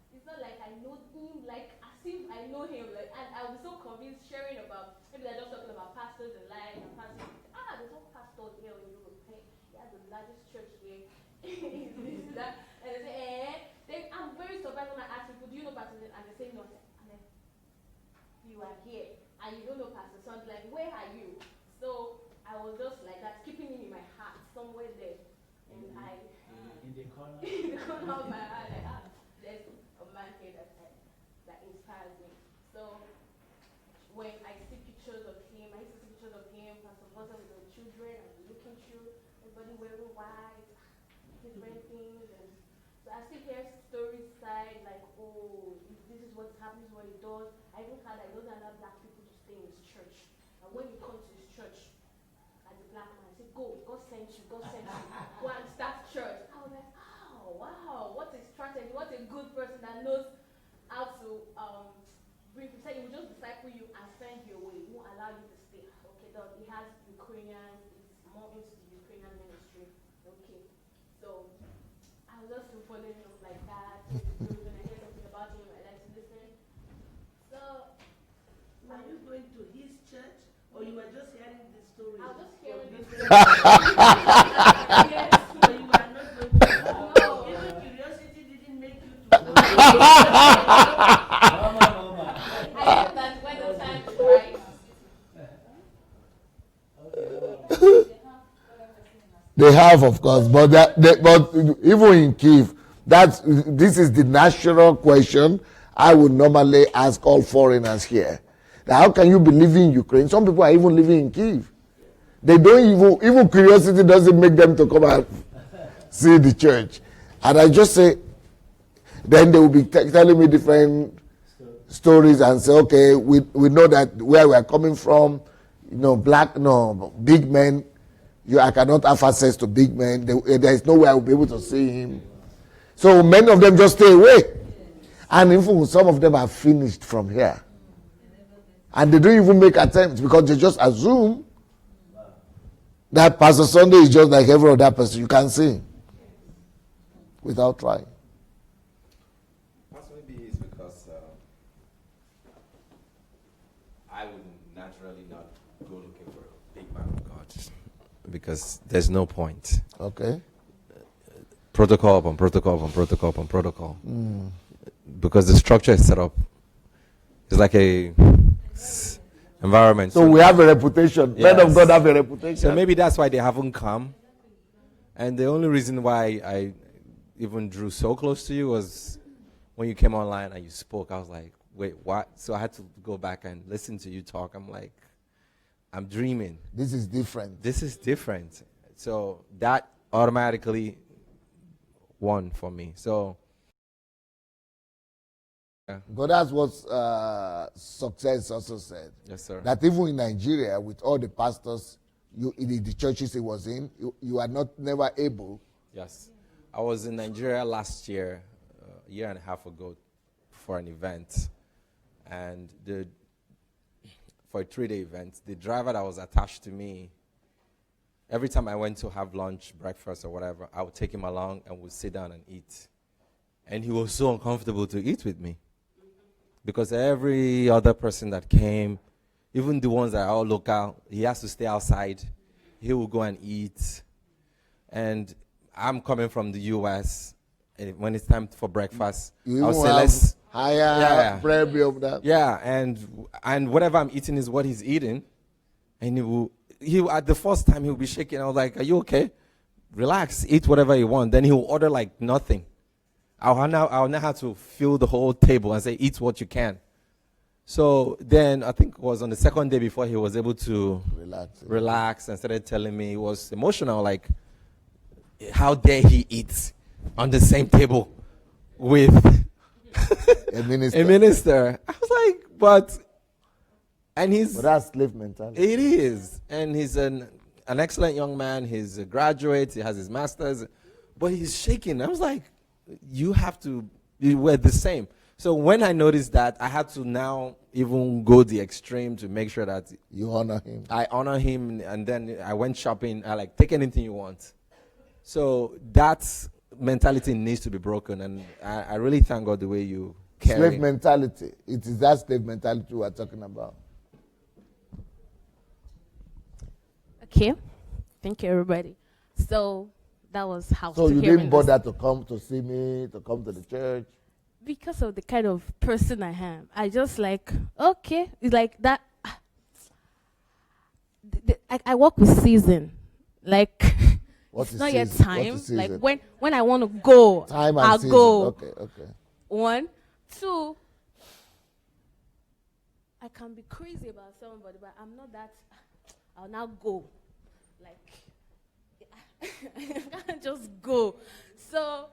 it's not like I know him, like as if I know him, like, and I was so convinced sharing about, maybe they're just talking about pastors in life, and pastors, there's no pastor here in Europe, hey, he has the largest church here, this, that, and they say, then I'm very surprised when I ask people, do you know Pastor Sunday? And they say no, and then, you are here, and you don't know Pastor Sunday, like, where are you? So I was just like that, keeping him in my heart, somewhere there, and In the corner. in the corner of my heart, like, there's a man here that inspires me. So when I see pictures of him, I used to see pictures of him, Pastor Foster with the children, and looking through, everybody wearing white, different things, and so I still hear stories side, like, oh, this is what happens, what he does. I even heard that he doesn't allow black people to stay in his church. And when you come to his church, as a black man, I say, go, God sent you, go and start church. I was like, oh, wow, what a strategy, what a good person that knows how to bring people. He will just disciple you and send you away. He won't allow you to stay. Okay, then he has Ukrainians, he's more into the Ukrainian ministry. Okay, so I was just following him like that. When I hear something about him, I like to listen. So Were you going to his church, or you were just hearing the story? I was just hearing this. Yes, so you were not going to. No. Even curiosity didn't make you to go. I know that when the time is right. They have, of course, but but even in Kiev, this is the national question I would normally ask all foreigners here. Now, how can you be living in Ukraine? Some people are even living in Kiev. They don't even curiosity doesn't make them to come and see the church. And I just say, then they will be telling me different stories and say, okay, we know that where we are coming from, big men. I cannot have access to big men. There is no way I will be able to see him. So many of them just stay away. And even some of them are finished from here. And they don't even make attempts because they just assume that Pastor Sunday is just like every other person. You can't see him without trying. Maybe it's because I would naturally not go looking for a big man of God because there's no point. Okay. Protocol upon protocol upon protocol upon protocol. Because the structure is set up. It's like a environment. So we have a reputation. Yes. Men of God have a reputation. So maybe that's why they haven't come. And the only reason why I even drew so close to you was when you came online and you spoke. I was like, wait, what? So I had to go back and listen to you talk. I'm like, I'm dreaming. This is different. This is different. So that automatically won for me. So But that's what Success also said. yes, sir. That even in Nigeria, with all the pastors, in the churches he was in, you are never able. Yes. I was in Nigeria last year, a year and a half ago, for an event. And for a 3-day event, the driver that was attached to me, every time I went to have lunch, breakfast, or whatever, I would take him along and we'd sit down and eat. And he was so uncomfortable to eat with me. Because every other person that came, even the ones that are all local, he has to stay outside. He will go and eat. And I'm coming from the U.S., and when it's time for breakfast, I'll say, let's... higher premium of that. Yeah, and whatever I'm eating is what he's eating. And he at the first time, he'll be shaking. I was like, are you okay? Relax, eat whatever you want. Then he'll order like nothing. I'll now have to fill the whole table and say, eat what you can. So then I think it was on the second day before he was able to relax and started telling me he was emotional, like, how dare he eat on the same table with A minister. a minister. I was like, and he's... But that's slave mentality. It is. And he's an excellent young man. He's a graduate. He has his master's. but he's shaking. I was like, you were the same. So when I noticed that, I had to now even go the extreme to make sure that You honor him. I honor him, and then I went shopping. I like, take anything you want. So that mentality needs to be broken, and I really thank God the way you carry. Slave mentality. It is that slave mentality we are talking about. Okay. Thank you, everybody. So that was how. So to you hearing didn't this. bother to come to see me, to come to the church? Because of the kind of person I am. I just like, okay, it's like that. I work with season. Like, What it's is not yet season? What time. is Like, season? when I want to go, Time and I'll season. go. Okay. 1, 2, I can be crazy about somebody, but I'm not that. I'll now go. Like, I can't just go. So,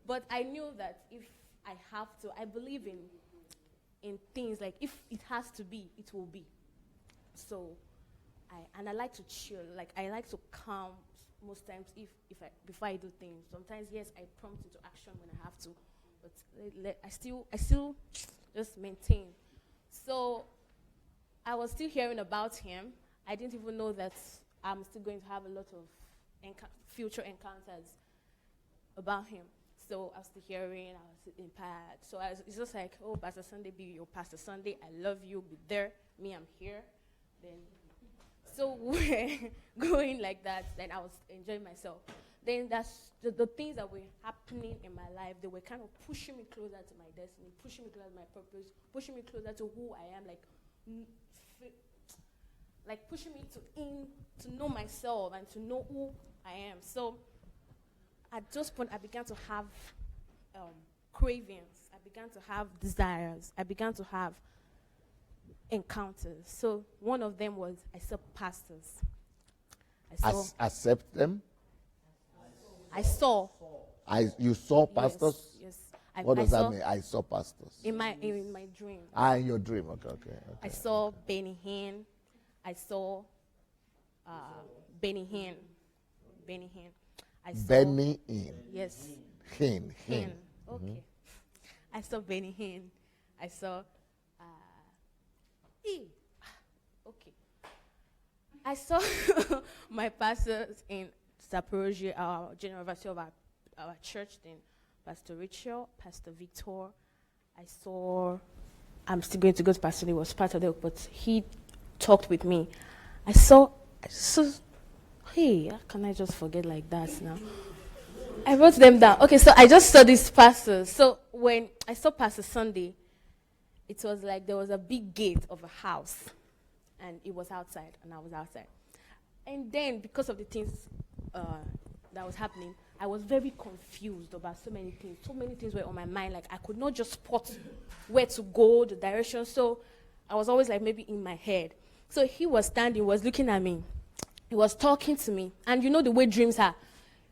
but I knew that if I have to, I believe in things like if it has to be, it will be. So, I like to chill. Like, I like to calm most times before I do things. Sometimes, yes, I prompt into action when I have to, but I still just maintain. So, I was still hearing about him. I didn't even know that I'm still going to have a lot of future encounters about him. So I was still hearing, I was impacted. So it's just like, oh, Pastor Sunday, be your Pastor Sunday. I love you, be there. Me, I'm here. Then, so we're going like that. Then I was enjoying myself. Then that's the things that were happening in my life. They were kind of pushing me closer to my destiny, pushing me closer to my purpose, pushing me closer to who I am. Like pushing me to know myself and to know who I am. So at this point, I began to have cravings. I began to have desires. I began to have encounters. So one of them was I saw pastors. Accept them? I saw. You saw pastors? Yes. What does that mean? I saw pastors. In my dream. In your dream. Okay. I saw Benny Hinn. I saw Benny Hinn. I saw Benny Hinn. Yes. Hinn. Okay. Mm-hmm. I saw Benny Hinn. I saw okay. I saw my pastors in Zaporozhye, our general overseer of our church, then Pastor Rachel, Pastor Victor. I'm still going to go to Pastor, he was part of it, but he talked with me. I saw, hey, how can I just forget like that now? I wrote them down. Okay, so I just saw these pastors. So when I saw Pastor Sunday, it was like there was a big gate of a house, and it was outside, and I was outside. And then, because of the things that was happening, I was very confused about so many things. So many things were on my mind. Like, I could not just spot where to go, the direction. So I was always like maybe in my head. So he was standing, was looking at me. He was talking to me. And you know the way dreams are.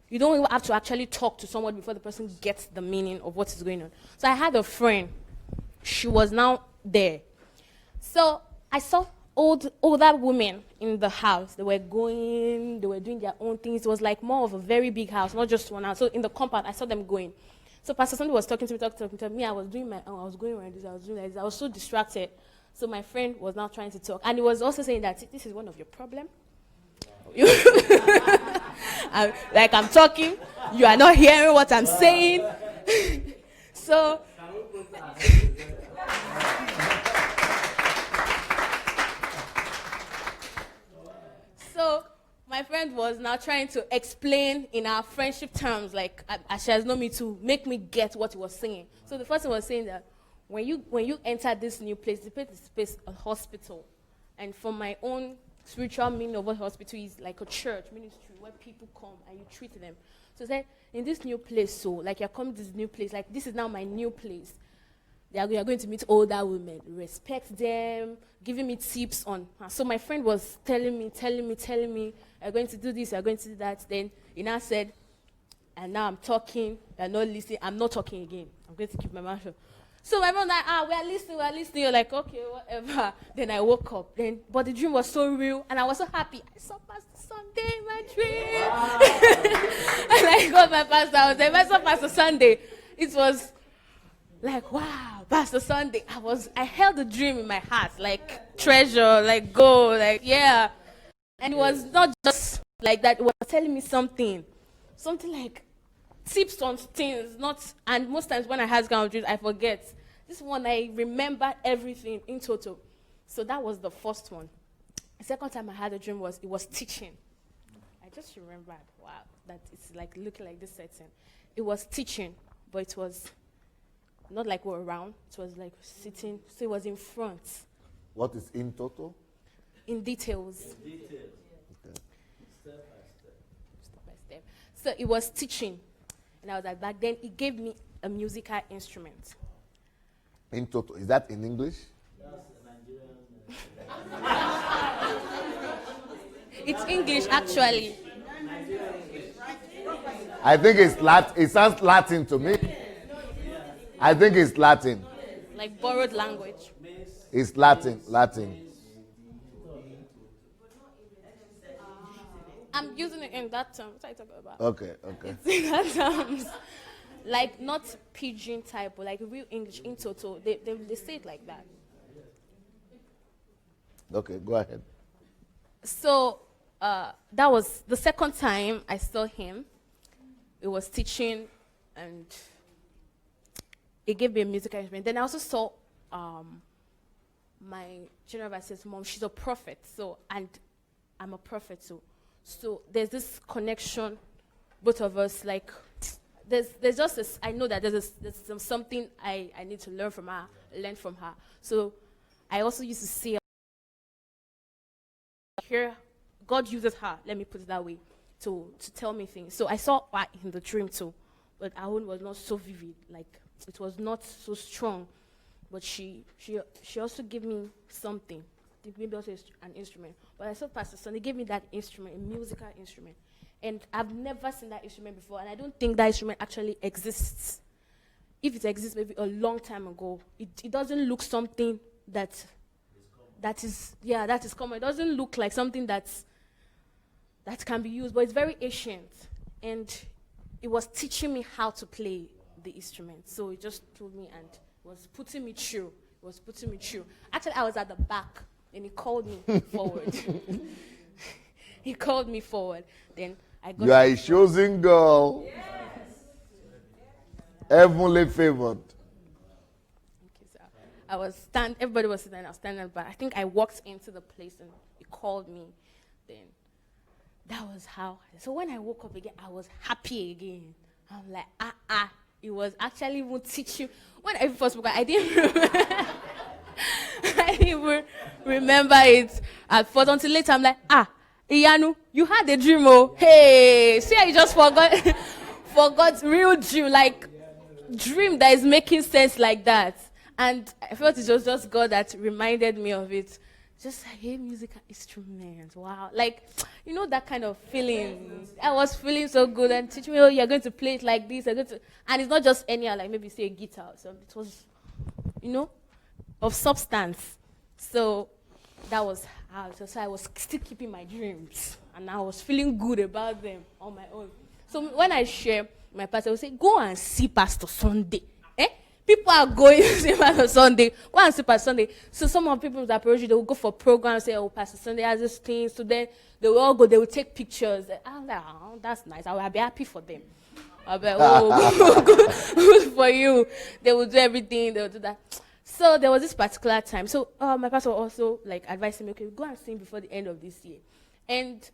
You don't even have to actually talk to someone before the person gets the meaning of what is going on. So I had a friend. She was now there. So I saw older women in the house. They were doing their own things. It was like more of a very big house, not just one house. So in the compound, I saw them going. So Pastor Sunday was talking to me. I was doing my own. I was going around this. I was doing this. I was so distracted. So my friend was now trying to talk. And he was also saying that this is one of your problems. Like I'm talking, you are not hearing what I'm saying. So my friend was now trying to explain in our friendship terms, like as she has known me, to make me get what he was saying. So the first one was saying that when you enter this new place, the place is a hospital. And from my own spiritual meaning of what hospital is, like a church ministry where people come and you treat them. So said, in this new place, so like you're coming to this new place, like this is now my new place. You're going to meet older women, respect them, giving me tips on. So my friend was telling me, you're going to do this, you're going to do that. Then he now said, and now I'm talking, you're not listening, I'm not talking again. I'm going to keep my mouth shut. So my mom like, we are listening. You're like, okay, whatever. Then I woke up. But the dream was so real, and I was so happy. I saw Pastor Sunday in my dream. And I got my pastor. I was like, I saw Pastor Sunday. It was like, wow, Pastor Sunday. I held the dream in my heart, like treasure, like gold, like yeah. And it was not just like that. It was telling me something like tips on things, and most times when I have kind of dreams, I forget. This one, I remember everything in total. So that was the first one. The second time I had a dream it was teaching. I just remembered, wow, that it's like looking like this setting. It was teaching, but it was not like we're around. It was like sitting, so it was in front. What is in total? In details. Okay. Step by step. So it was teaching. And I was like, back then, it gave me a musical instrument. In total. Is that in English? It's English, actually. I think it's Latin. It sounds Latin to me. I think it's Latin. Like borrowed language. It's Latin. I'm using it in that term. What are you talking about? Okay. It's in that terms. Like not pidgin type, but like real English in total. They say it like that. Okay, go ahead. So that was the second time I saw him. It was teaching, and it gave me a musical instrument. Then I also saw my general advisor's mom. She's a prophet, and I'm a prophet too. So there's this connection, both of us, like, there's just this, I know that there's something I need to learn from her. So I also used to see here, God uses her, let me put it that way, to tell me things. So I saw her in the dream too, but our own was not so vivid, like, it was not so strong, but she also gave me something. Maybe also an instrument. But I saw Pastor Sunday gave me that instrument, a musical instrument. And I've never seen that instrument before, and I don't think that instrument actually exists. If it exists, maybe a long time ago. It doesn't look something that is common. It doesn't look like something that can be used, but it's very ancient. And it was teaching me how to play the instrument. So it just told me and was putting me through. Actually, I was at the back. And he called me forward. He called me forward. Then I got. You are a chosen girl. Yes. Heavenly favored. Okay, so everybody was sitting, I was standing back. I think I walked into the place and he called me. Then that was how. So when I woke up again, I was happy again. I'm like, It was actually even teaching. When I first woke up, I didn't remember. I didn't even remember it at first until later. I'm like, Iyanu, you had a dream, oh. Hey, see, I just forgot real dream, like dream that is making sense like that. And I felt it was just God that reminded me of it. Just like, hey, musical instruments, wow. Like, you know that kind of feeling. I was feeling so good and teaching me, you're going to play it like this. And it's not just any, like maybe say a guitar or something. It was, of substance. So that was how. So I was still keeping my dreams, and I was feeling good about them on my own. So when I share, my pastor would say, "Go and see Pastor Sunday." People are going to see Pastor Sunday. Go and see Pastor Sunday. So some of the people that approach you, they will go for programs, say, "Oh, Pastor Sunday has this thing." So then they will all go. They will take pictures. I'm like, "Oh, that's nice. I will be happy for them." I'll be like, "Oh, good for you." They will do everything. They will do that. So there was this particular time. So my pastor also advised me, okay, go and sing before the end of this year. And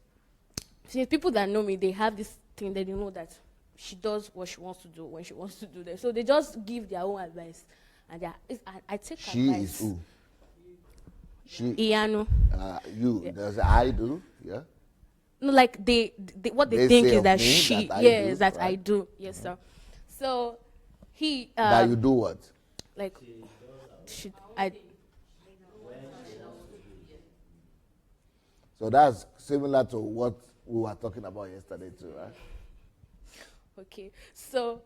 since people that know me, they have this thing that they know that she does what she wants to do when she wants to do that. So they just give their own advice. And I take advice. She is who? Iyanu. You. Yeah. Does I do? Yeah. No, like what they think is that she. Yes, that right? I do. Yes, sir. So he. That you do what? Like. So that's similar to what we were talking about yesterday too, right? Okay, so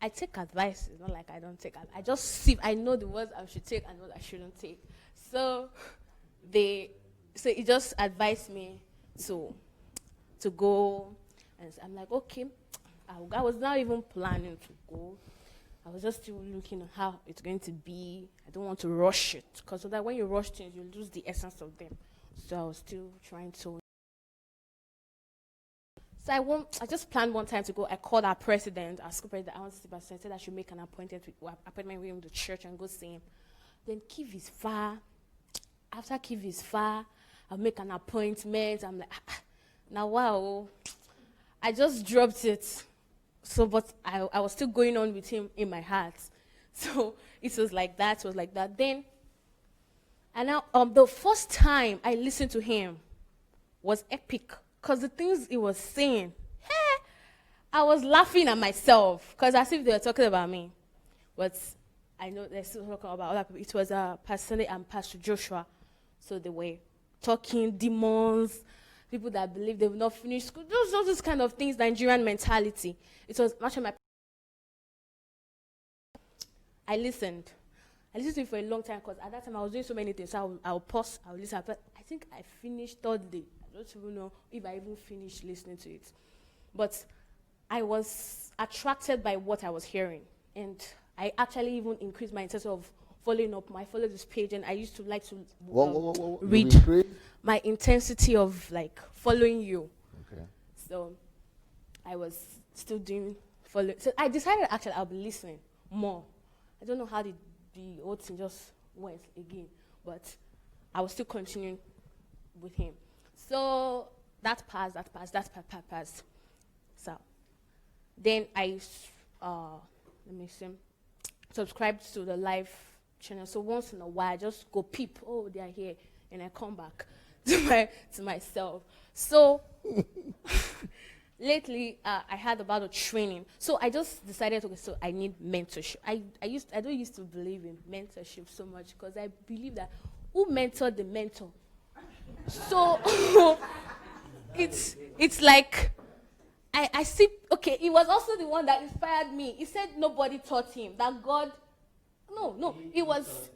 I take advice. It's not like I don't take advice. I just see. I know the words I should take and what I shouldn't take. So he just advised me to go, and I'm like, okay. I was not even planning to go. I was just still looking at how it's going to be. I don't want to rush it, because so that when you rush things, you lose the essence of them. So I was still trying to. So I just planned one time to go. I called our president, our school president. I want to see Pastor. I said I should make an appointment with him to church and go see him. Then Kiev is far. After Kiev is far, I'll make an appointment. I'm like, now wow. I just dropped it. So, but I was still going on with him in my heart. So it was like that. Then, and now the first time I listened to him was epic, because the things he was saying, I was laughing at myself, because as if they were talking about me. But I know they're still talking about other people. It was Pastor Sunday and Pastor Joshua. So they were talking demons, people that believe they will not finish school, those kind of things, Nigerian mentality. It was much of my. I listened to him for a long time, because at that time I was doing so many things. So I'll pause, I'll listen. But I think I finished third day. I don't even know if I even finished listening to it. But I was attracted by what I was hearing. And I actually even increased my intensity of following up. I followed this page, and I used to like to read my intensity of like following you. Okay. So I was still doing follow. So I decided actually I'll be listening more. I don't know how the whole thing just went again, but I was still continuing with him. So that passed. So then I subscribed to the live channel. So once in a while, I just go peep. Oh, they are here, and I come back to myself. So lately, I heard about a training. So I just decided, okay, so I need mentorship. I don't used to believe in mentorship so much, because I believe that who mentored the mentor? So it's like I see. Okay, he was also the one that inspired me. He said nobody taught him, that God. No, it was.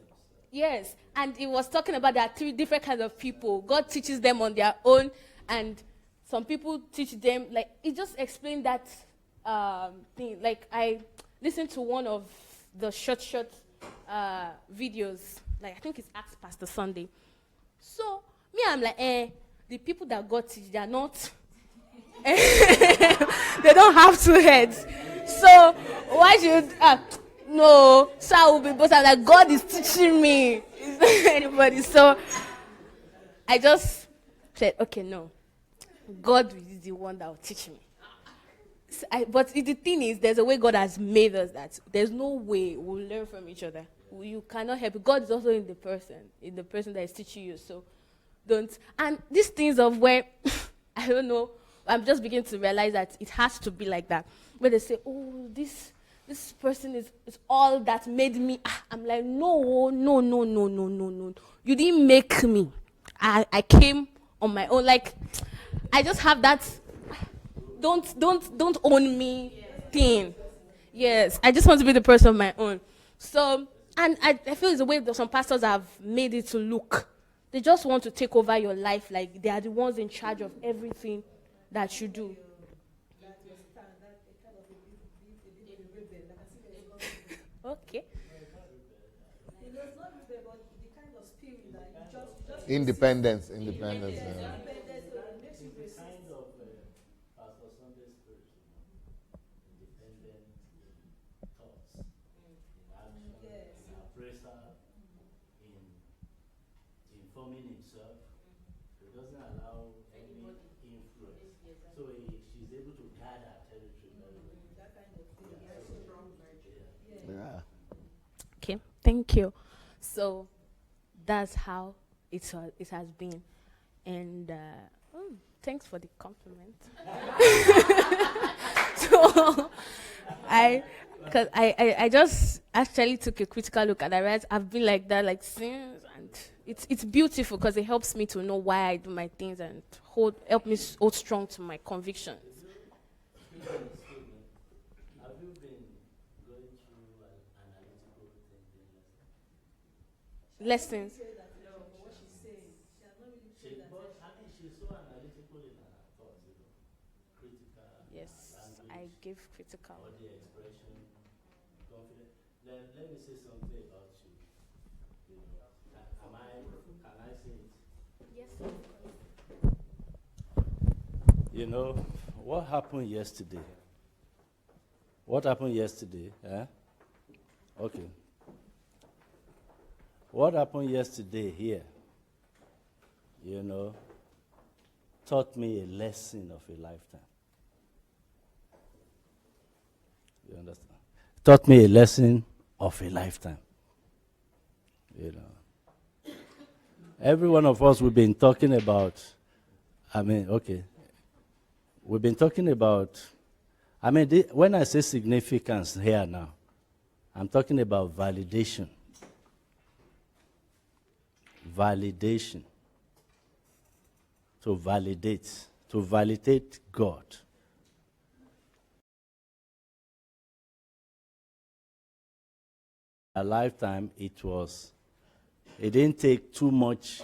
Yes, and he was talking about there are 3 different kinds of people. God teaches them on their own, and some people teach them, like, he just explained that thing. Like, I listened to one of the short videos, like, I think it's Ask Pastor Sunday. So, me, I'm like, the people that God teach, they are not, they don't have 2 heads. So, why should, no, so I will be, but I'm like, God is teaching me. Is there anybody? So, I just said, okay, no. God is the one that will teach me. So but the thing is, there's a way God has made us that there's no way we'll learn from each other. You cannot help it. God is also in the person that is teaching you. So don't. And these things of where, I don't know, I'm just beginning to realize that it has to be like that. Where they say, oh, this person is all that made me. I'm like, no. You didn't make me. I came on my own. Like, I just have that don't own me thing. Yes, I just want to be the person of my own. So, and I feel it's the way that some pastors have made it to look. They just want to take over your life, like they are the ones in charge of everything that you do. Okay. Independence. Yeah. Kind of Pastor Sunday spirit, independent thoughts, in action, in appraisal, in informing himself. He doesn't allow any influence. So she's able to guide her territory very well. That kind of thing. Yeah. Okay, thank you. So that's how it has been. And thanks for the compliment. So I just actually took a critical look at it. I've been like that, like since, and it's beautiful because it helps me to know why I do my things and help me hold strong to my convictions. Have you been lessons. Yes, I give critical. Body expression, confidence. Let me say something about you. You know, can I say it? Yes. You know, what happened yesterday? What happened yesterday? Eh? Okay. What happened yesterday here, you know, taught me a lesson of a lifetime. You understand? Taught me a lesson of a lifetime. You know. Every one of us, we've been talking about, we've been talking about, when I say significance here now, I'm talking about validation. Validation. To validate God. A lifetime, it didn't take too much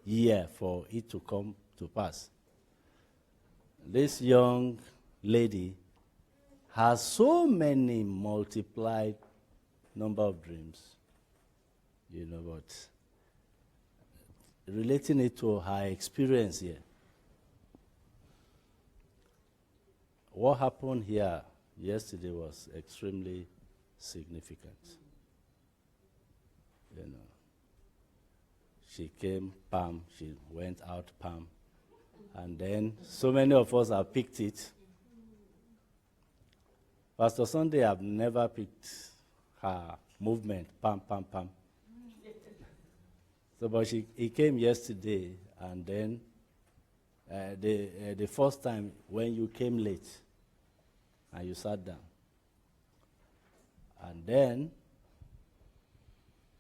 year for it to come to pass. This young lady has so many multiplied number of dreams, you know, but relating it to her experience here. What happened here yesterday was extremely significant. You know, she came, palm, she went out, palm, and then so many of us have picked it. Pastor Sunday have never picked her movement, pam, pam, pam. So, but he came yesterday, and then the first time when you came late, and you sat down, and then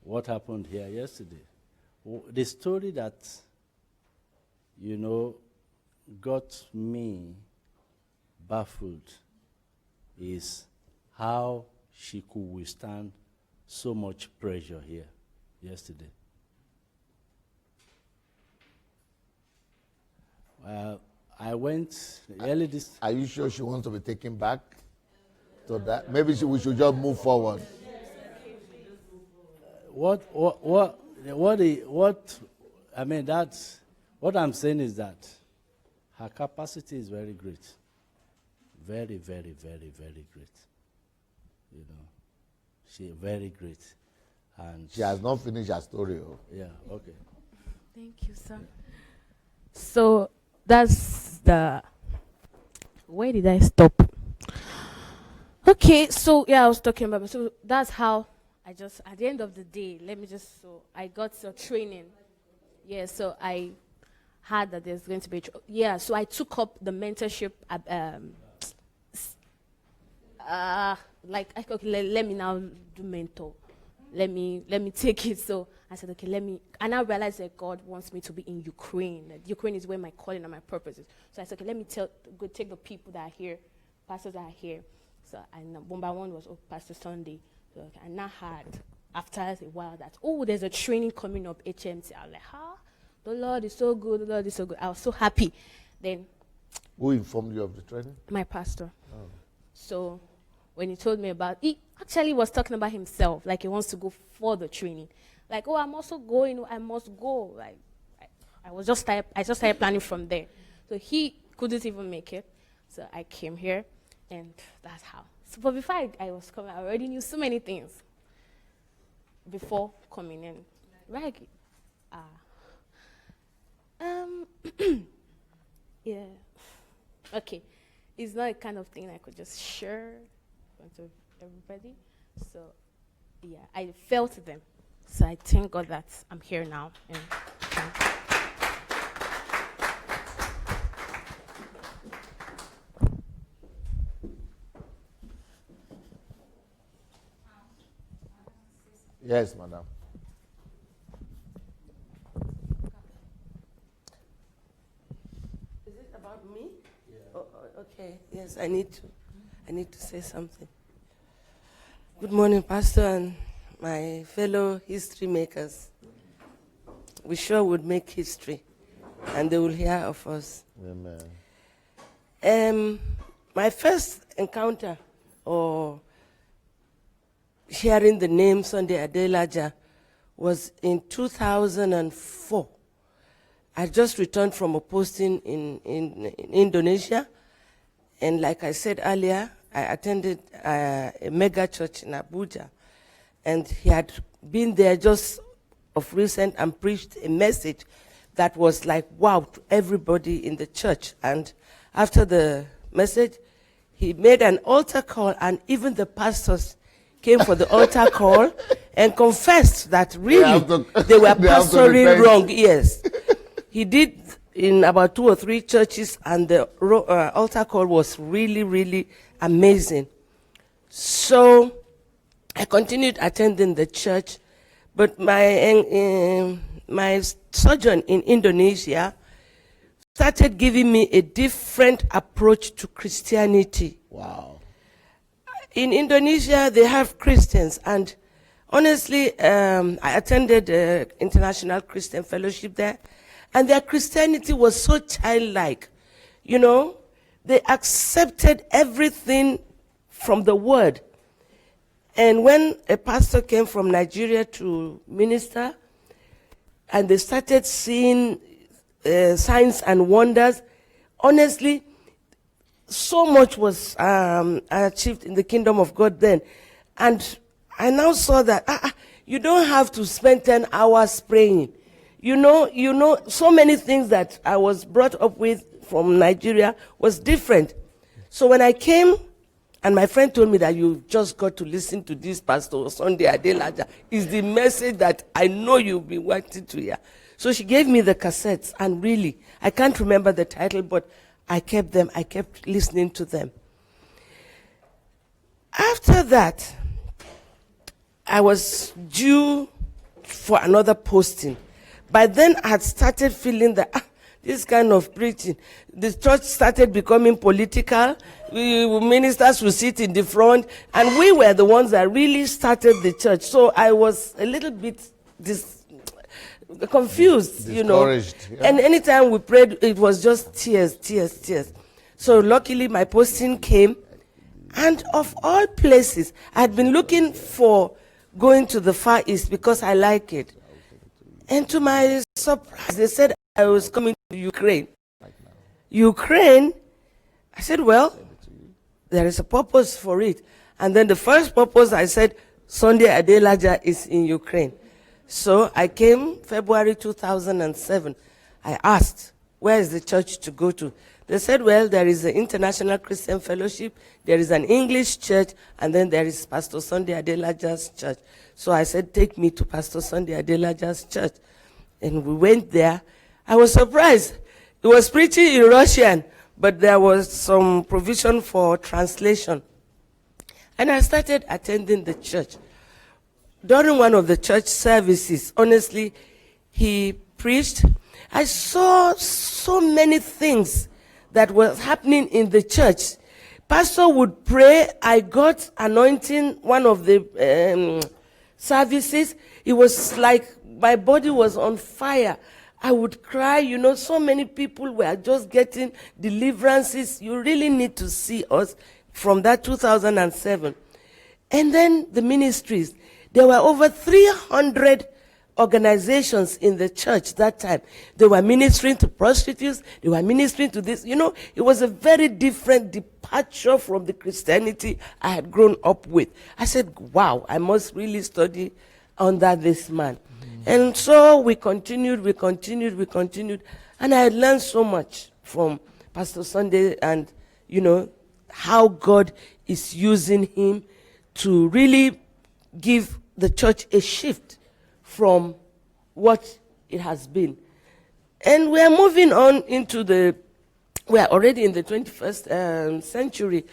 what happened here yesterday? The story that, you know, got me baffled is how she could withstand so much pressure here yesterday. I went early this. Are you sure she wants to be taken back to that? Maybe we should just move forward. What I'm saying is that her capacity is very great. Very, very, very, very great. You know, she's very great. And she has not finished her story. Oh. Yeah, okay. Thank you, sir. So that's where did I stop? Okay, so yeah, I was talking about, so that's how at the end of the day, I got a training. Yeah, so I heard that there's going to be, so I took up the mentorship, let me now do mentor. Let me take it. So I said, okay, and I realized that God wants me to be in Ukraine. That Ukraine is where my calling and my purpose is. So I said, okay, let me go take the people that are here, pastors that are here. So number one was Pastor Sunday. So I now heard after a while that, there's a training coming up, HMT. I was like, the Lord is so good, the Lord is so good. I was so happy. Then, who informed you of the training? My pastor. Oh. So when he told me he actually was talking about himself, like he wants to go for the training. Like, I'm also going, I must go. Like, I just started planning from there. So he couldn't even make it. So I came here, and that's how. So, but before I was coming, I already knew so many things before coming in. Right? Yeah. Okay. It's not a kind of thing I could just share in front of everybody. So, yeah, I felt them. So I thank God that I'm here now. And yes, madam. Is it about me? Yeah. Oh, okay. Yes, I need to say something. Good morning, Pastor, and my fellow history makers. we sure would make history, and they will hear of us. Amen. My first encounter or hearing the name Sunday Adelaja was in 2004. I just returned from a posting in Indonesia, and like I said earlier, I attended a mega church in Abuja, and he had been there just of recent and preached a message that was like wow to everybody in the church. And after the message, he made an altar call, and even the pastors came for the altar call and confessed that really they were pastoring wrong. Yes. He did in about 2 or 3 churches, and the altar call was really, really amazing. So I continued attending the church, but my sojourn in Indonesia started giving me a different approach to Christianity. Wow. In Indonesia, they have Christians, and honestly, I attended the International Christian Fellowship there, and their Christianity was so childlike. You know, they accepted everything from the word. And when a pastor came from Nigeria to minister, and they started seeing signs and wonders, honestly, so much was achieved in the kingdom of God then. And I now saw that you don't have to spend 10 hours praying. You know, so many things that I was brought up with from Nigeria was different. So when I came, and my friend told me that you've just got to listen to this Pastor Sunday Adelaja, is the message that I know you'll be wanting to hear. So she gave me the cassettes, and really, I can't remember the title, but I kept them. I kept listening to them. After that, I was due for another posting. By then, I had started feeling that this kind of preaching, the church started becoming political. Ministers would sit in the front, and we were the ones that really started the church. So I was a little bit confused, you know. Yeah. And anytime we prayed, it was just tears, tears, tears. So luckily, my posting came, and of all places, I had been looking for going to the Far East because I like it. And to my surprise, they said I was coming to Ukraine. Ukraine? I said, well, there is a purpose for it. And then the first purpose, I said, Sunday Adelaja is in Ukraine. So I came February 2007. I asked, where is the church to go to? They said, well, there is the International Christian Fellowship, there is an English church, and then there is Pastor Sunday Adelaja's church. So I said, take me to Pastor Sunday Adelaja's church. And we went there. I was surprised. It was preaching in Russian, but there was some provision for translation. And I started attending the church. During one of the church services, honestly, he preached. I saw so many things that was happening in the church. Pastor would pray. I got anointing one of the services. It was like my body was on fire. I would cry. You know, so many people were just getting deliverances. You really need to see us from that 2007. And then the ministries. There were over 300 organizations in the church that time. They were ministering to prostitutes. They were ministering to this. You know, it was a very different departure from the Christianity I had grown up with. I said, wow, I must really study under this man. And so we continued. And I had learned so much from Pastor Sunday and, you know, how God is using him to really give the church a shift from what it has been. And we are moving on into we are already in the 21st century.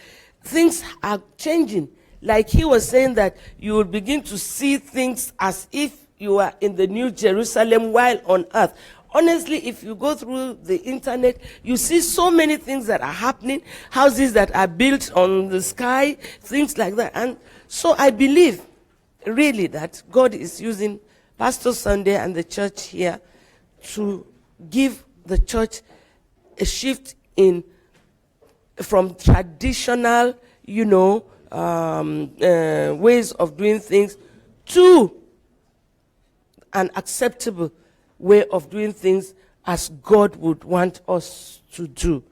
Things are changing. Like he was saying that you will begin to see things as if you are in the New Jerusalem while on earth. Honestly, if you go through the internet, you see so many things that are happening, houses that are built on the sky, things like that. And so I believe really that God is using Pastor Sunday and the church here to give the church a shift in from traditional, ways of doing things to an acceptable way of doing things as God would want us to do.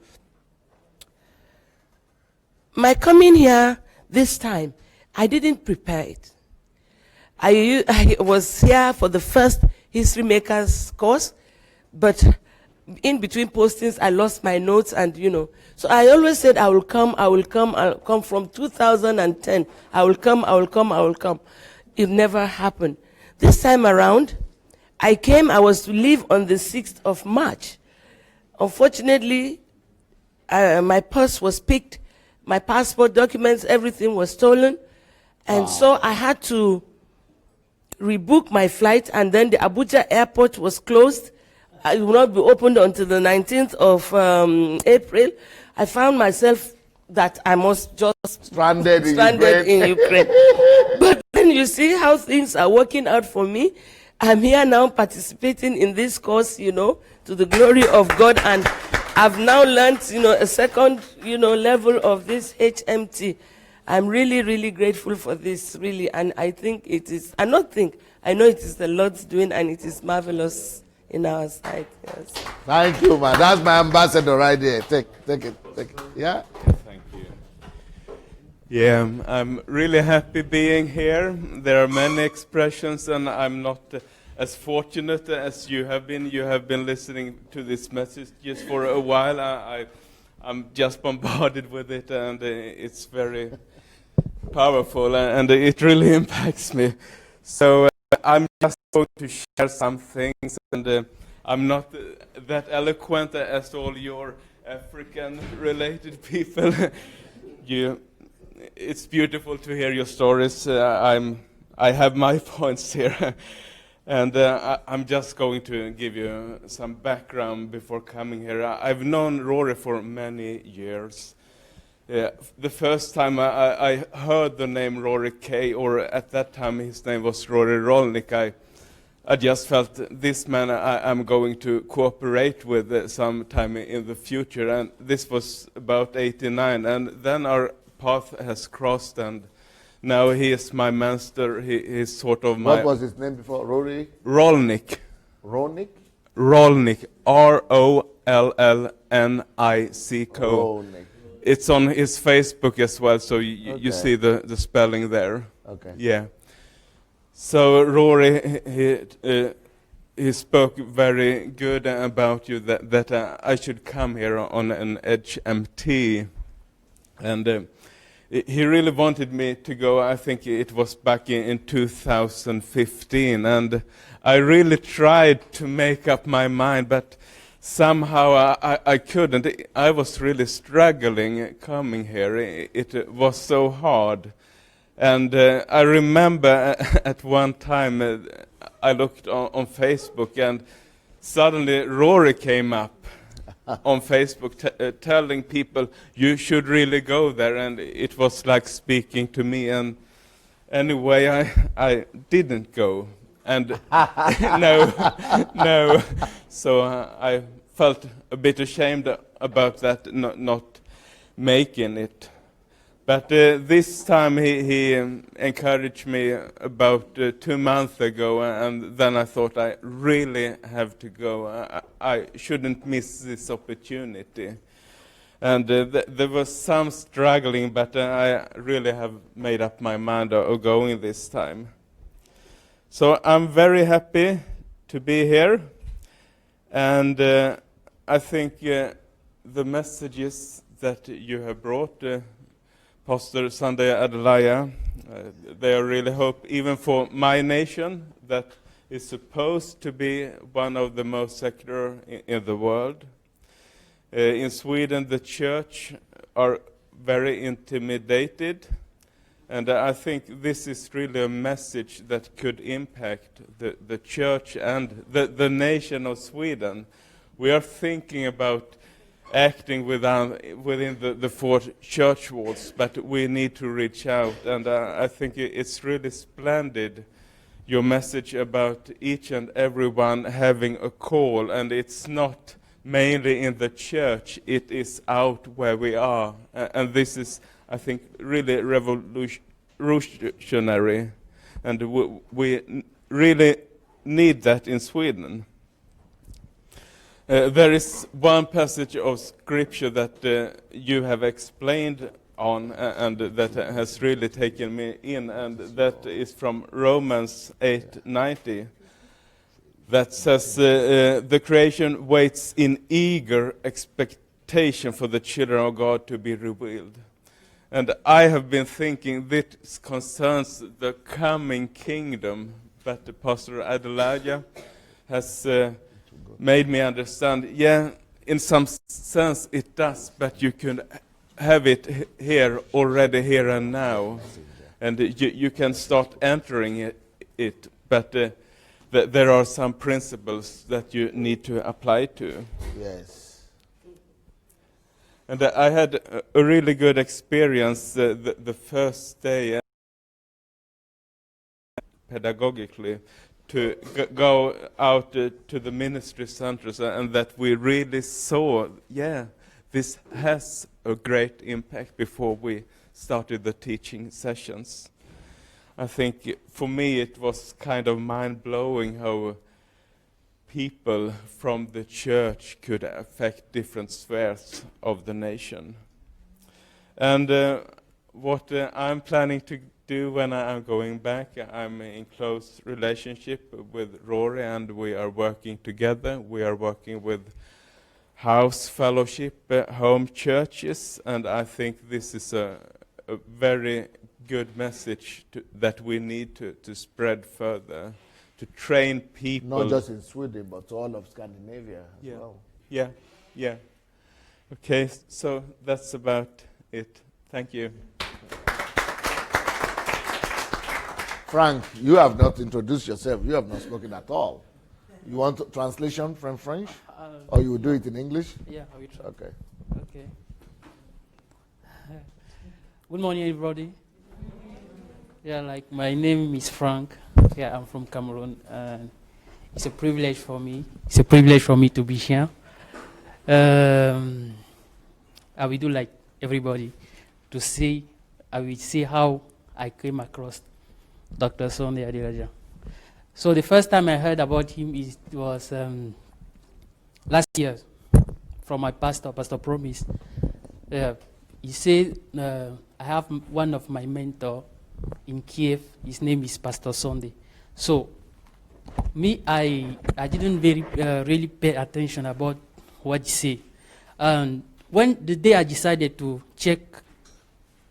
My coming here this time, I didn't prepare it. I was here for the first History Makers course, but in between postings, I lost my notes and, So I always said, I'll come from 2010. I will come. It never happened. This time around, I was to leave on the 6th of March. Unfortunately, my purse was picked, my passport documents, everything was stolen. And so I had to rebook my flight, and then the Abuja airport was closed. It will not be opened until the 19th of April. I found myself that I must just Stranded in Ukraine. But then you see how things are working out for me. I'm here now participating in this course, to the glory of God. And I've now learned, a second, level of this HMT. I'm really, really grateful for this, really. And I think it is, I know it is the Lord's doing, and it is marvelous in our sight. Yes. Thank you, man. That's my ambassador right there. Take it. Yeah? Thank you. Yeah, I'm really happy being here. There are many expressions, and I'm not as fortunate as you have been. You have been listening to this message just for a while. I'm just bombarded with it, and it's very powerful, and it really impacts me. So I'm just going to share some things, and I'm not that eloquent as all your African-related people. It's beautiful to hear your stories. I have my points here, and I'm just going to give you some background before coming here. I've known Rory for many years. The first time I heard the name Rory Kay, or at that time his name was Rory Rolnick, I just felt this man I'm going to cooperate with sometime in the future, and this was about 89, and then our path has crossed, and now he is my master. He is sort of my... What was his name before? Rory? Rolnick. Rolnick? Rolnick. R-O-L-L-N-I-C-K. Rolnick. It's on his Facebook as well, so you see the spelling there. Okay. Yeah. So Rory, he spoke very good about you, that I should come here on an HMT. And he really wanted me to go. I think it was back in 2015. And I really tried to make up my mind, but somehow I couldn't. I was really struggling coming here. It was so hard. And I remember at one time I looked on Facebook, and suddenly Rory came up on Facebook telling people, you should really go there. And it was like speaking to me. And anyway, I didn't go. And no. So I felt a bit ashamed about that, not making it. But this time he encouraged me about 2 months ago, and then I thought I really have to go. I shouldn't miss this opportunity. And there was some struggling, but I really have made up my mind of going this time. So I'm very happy to be here, and I think the messages that you have brought, Pastor Sunday Adelaja, they are really hope, even for my nation, that is supposed to be one of the most secular in the world. In Sweden, the church are very intimidated, and I think this is really a message that could impact the church and the nation of Sweden. We are thinking about acting within the four church walls, but we need to reach out, and I think it's really splendid your message about each and everyone having a call, and it's not mainly in the church, it is out where we are. And this is, I think, really revolutionary, and we really need that in Sweden. There is one passage of scripture that you have explained on, and that has really taken me in, and that is from Romans 8:90, that says, the creation waits in eager expectation for the children of God to be revealed. And I have been thinking this concerns the coming kingdom, but Pastor Adelaja has made me understand, yeah, in some sense it does, but you can have it here, already here and now. And you can start entering it, but there are some principles that you need to apply to. Yes. And I had a really good experience the first day pedagogically to go out to the ministry centers, and that we really saw, yeah, this has a great impact before we started the teaching sessions. I think for me it was kind of mind-blowing how people from the church could affect different spheres of the nation. And what I'm planning to do when I'm going back, I'm in close relationship with Rory, and we are working together. We are working with house fellowship, home churches, and I think this is a very good message that we need to spread further, to train people. Not just in Sweden, but all of Scandinavia as well. Yeah, yeah. Okay, so that's about it. Thank you. Frank, you have not introduced yourself. You have not spoken at all. You want translation from French? Or you will do it in English? Yeah, I will try. Okay. Okay. Good morning, everybody. Yeah, like my name is Frank. Yeah, I'm from Cameroon, and it's a privilege for me. It's a privilege for me to be here. I will do like everybody to see. I will see how I came across Dr. Sunday Adelaja. So the first time I heard about him was last year from my pastor, Pastor Promise. He said, I have one of my mentor in Kiev. His name is Pastor Sunday. So me, I didn't really pay attention about what he said. And when the day I decided to check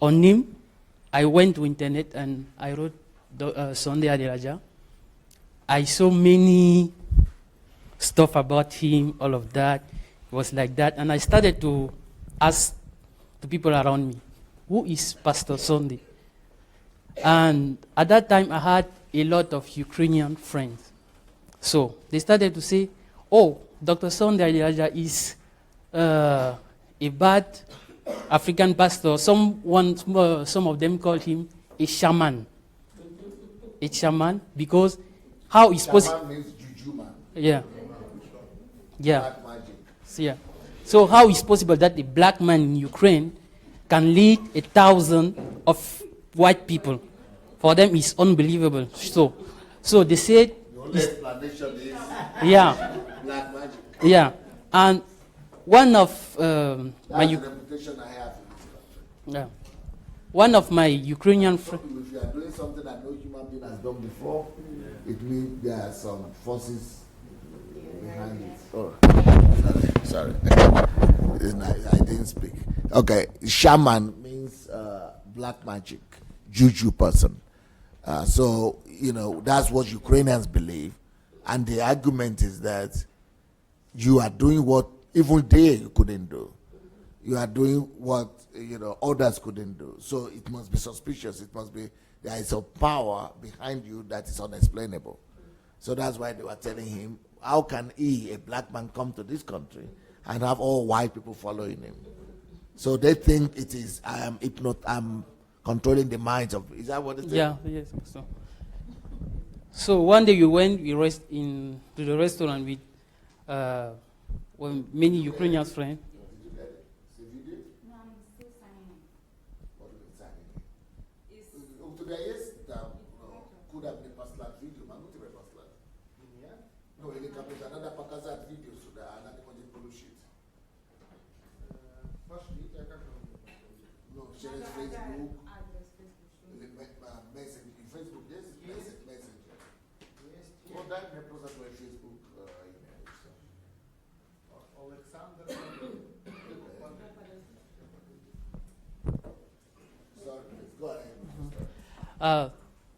on him, I went to internet and I wrote Sunday Adelaja. I saw many stuff about him, all of that. It was like that. And I started to ask the people around me, who is Pastor Sunday? And at that time, I had a lot of Ukrainian friends. So they started to say, oh, Dr. Sunday Adelaja is a bad African pastor. Some of them called him a shaman. A shaman, because how is possible? Shaman means juju man. Yeah. Yeah. Black magic. Yeah. So how is possible that a black man in Ukraine can lead 1,000 of white people? For them, it's unbelievable. So they said. The only explanation is yeah. black magic. Yeah. And one of That's the reputation I have in this country. Yeah. One of my Ukrainian friends. If you are doing something that no human being has done before, it means there are some forces behind it. Oh, sorry. I didn't speak. Okay, shaman means black magic, juju person. So, that's what Ukrainians believe. And the argument is that you are doing what even they couldn't do. You are doing what others couldn't do. So it must be suspicious. It must be there is a power behind you that is unexplainable. So that's why they were telling him, how can he, a black man, come to this country and have all white people following him? So they think it is I'm controlling the minds of. Is that what it is? Yeah. Yes. So one day we rest to the restaurant with many Ukrainian friends.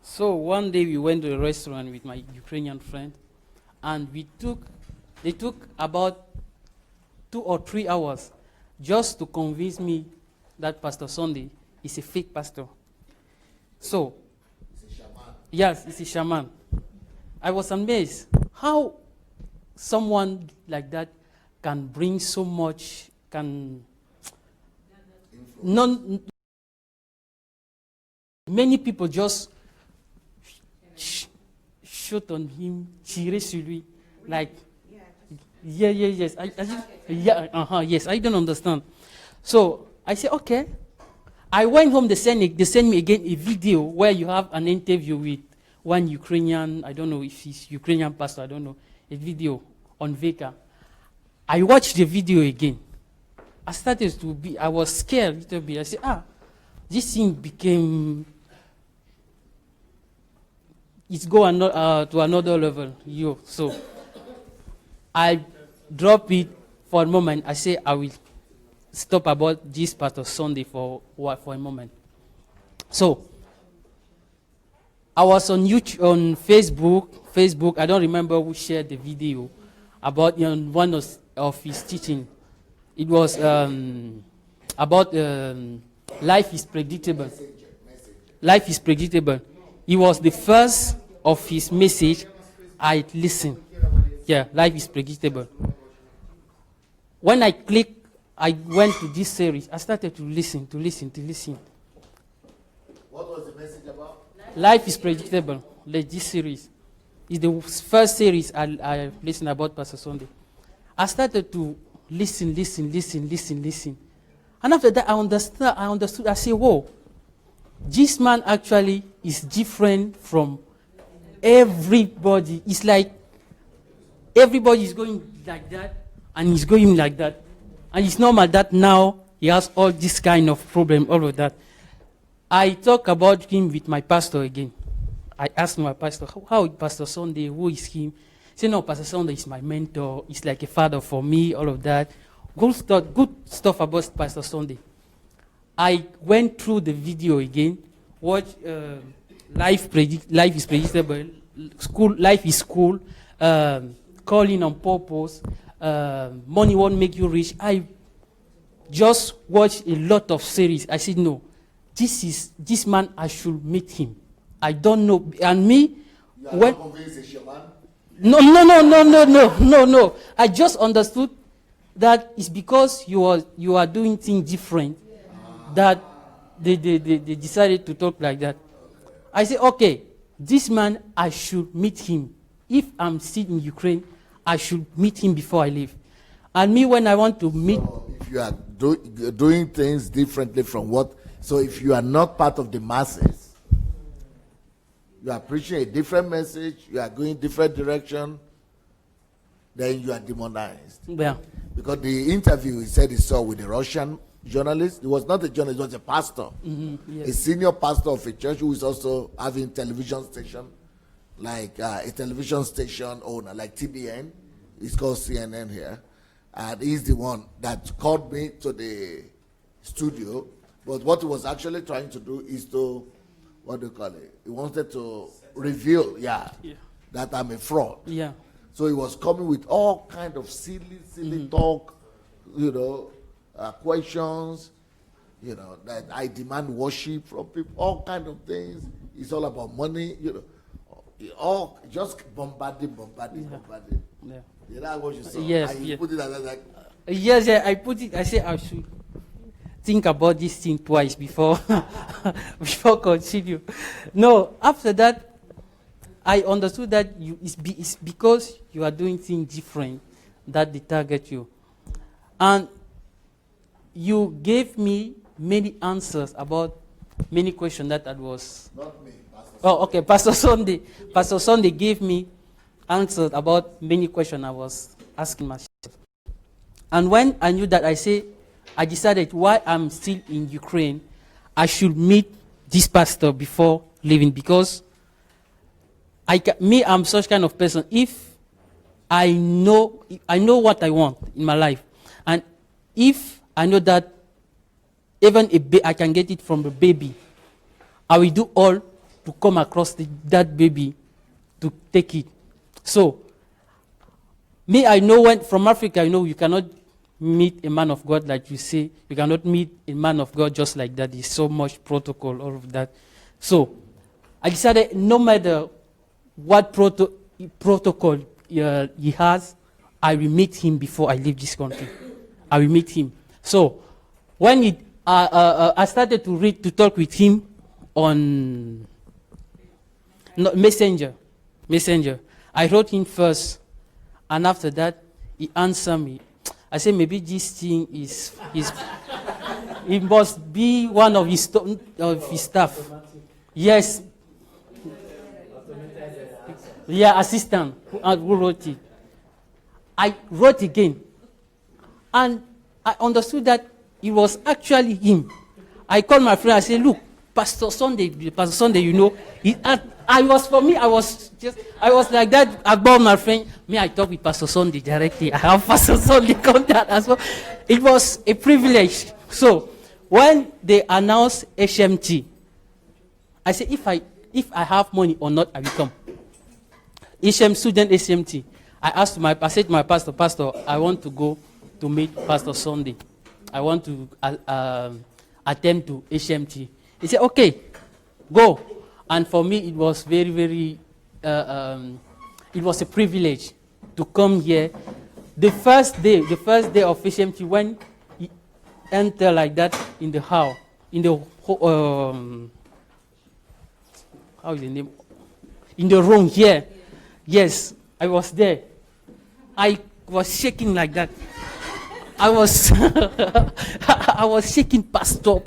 So one day we went to a restaurant with my Ukrainian friend, and they took about 2 or 3 hours just to convince me that Pastor Sunday is a fake pastor. So, It's a shaman. yes, it's a shaman. I was amazed how someone like that can bring so much, many people just shoot on him, tirer sur lui, like, yes, yes, I don't understand. So I said, okay. I went home, they sent me again a video where you have an interview with one Ukrainian, I don't know if he's Ukrainian pastor, I don't know, a video on Veka. I watched the video again. I was scared a little bit. I said, this thing became, it's going to another level. So I dropped it for a moment. I say I will stop about this Pastor Sunday for a moment. So I was on YouTube, on Facebook. I don't remember who shared the video about one of his teaching. It was about life is predictable. Life is predictable. It was the first of his message I listened. Yeah, life is predictable. When I went to this series. I started to listen. What was the message about? Life is predictable. Like this series is the first series I listened about Pastor Sunday. I started to listen. And after that, I understood. I said, whoa, this man actually is different from everybody. It's like everybody is going like that, and he's going like that. And it's normal that now he has all this kind of problem, all of that. I talk about him with my pastor again. I asked my pastor, how is Pastor Sunday? Who is him? He said, no, Pastor Sunday is my mentor. He's like a father for me, all of that. Good stuff about Pastor Sunday. I went through the video again, watched life is predictable, life is cool, calling on purpose, money won't make you rich. I just watched a lot of series. I said, no, this man, I should meet him. I don't know. And me, You are not convinced a shaman? No. I just understood that it's because you are doing things different that they decided to talk like that. I said, okay, this man, I should meet him. If I'm still in Ukraine, I should meet him before I leave. And me, when I want to meet... So if you are doing things differently from so if you are not part of the masses, you are preaching a different message, you are going different direction, then you are demonized. Yeah. Because the interview he said he saw with the Russian journalist, he was not a journalist, he was a pastor. Yes. A senior pastor of a church who is also having television station, like a television station owner, like TBN. It's called CNN here. And he's the one that called me to the studio. But what he was actually trying to do is to, what do you call it? He wanted to reveal, that I'm a fraud. Yeah. So he was coming with all kind of silly talk, questions, that I demand worship from people, all kind of things. It's all about money, all just bombarding. Yeah. You know what you saw? Yes, and you put it as like, yes, I put it. I said I should think about this thing twice before continue. No, after that, I understood that it's because you are doing things different that they target you. And you gave me many answers about many questions that I was... Not me, Pastor. Oh, okay, Pastor Sunday. Pastor Sunday gave me answers about many questions I was asking myself. And when I knew that, I decided while I'm still in Ukraine, I should meet this pastor before leaving, because I'm such kind of person. If I know what I want in my life, and if I know that even I can get it from a baby, I will do all to come across that baby to take it. So, I know when from Africa, you cannot meet a man of God like you say. You cannot meet a man of God just like that. There's so much protocol, all of that. So, I decided no matter what protocol he has, I will meet him before I leave this country. I will meet him. So, when I started to talk with him on Messenger. I wrote him first, and after that, he answered me. I said, maybe this thing is it must be one of his staff. Yes. Yeah, assistant who wrote it. I wrote again, and I understood that it was actually him. I called my friend. I said, look, Pastor Sunday, I was like that about my friend. I talk with Pastor Sunday directly. I have Pastor Sunday contact as well. It was a privilege. So when they announced HMT, I said, if I have money or not, I will come. Student HMT. I said to my pastor, I want to go to meet Pastor Sunday. I want to attend to HMT. He said, okay, go. And for me, it was very, very, it was a privilege to come here. The first day of HMT, when he entered like that in the house, how is the name? In the room here. Yes, I was there. I was shaking like that. I was shaking, Pastor.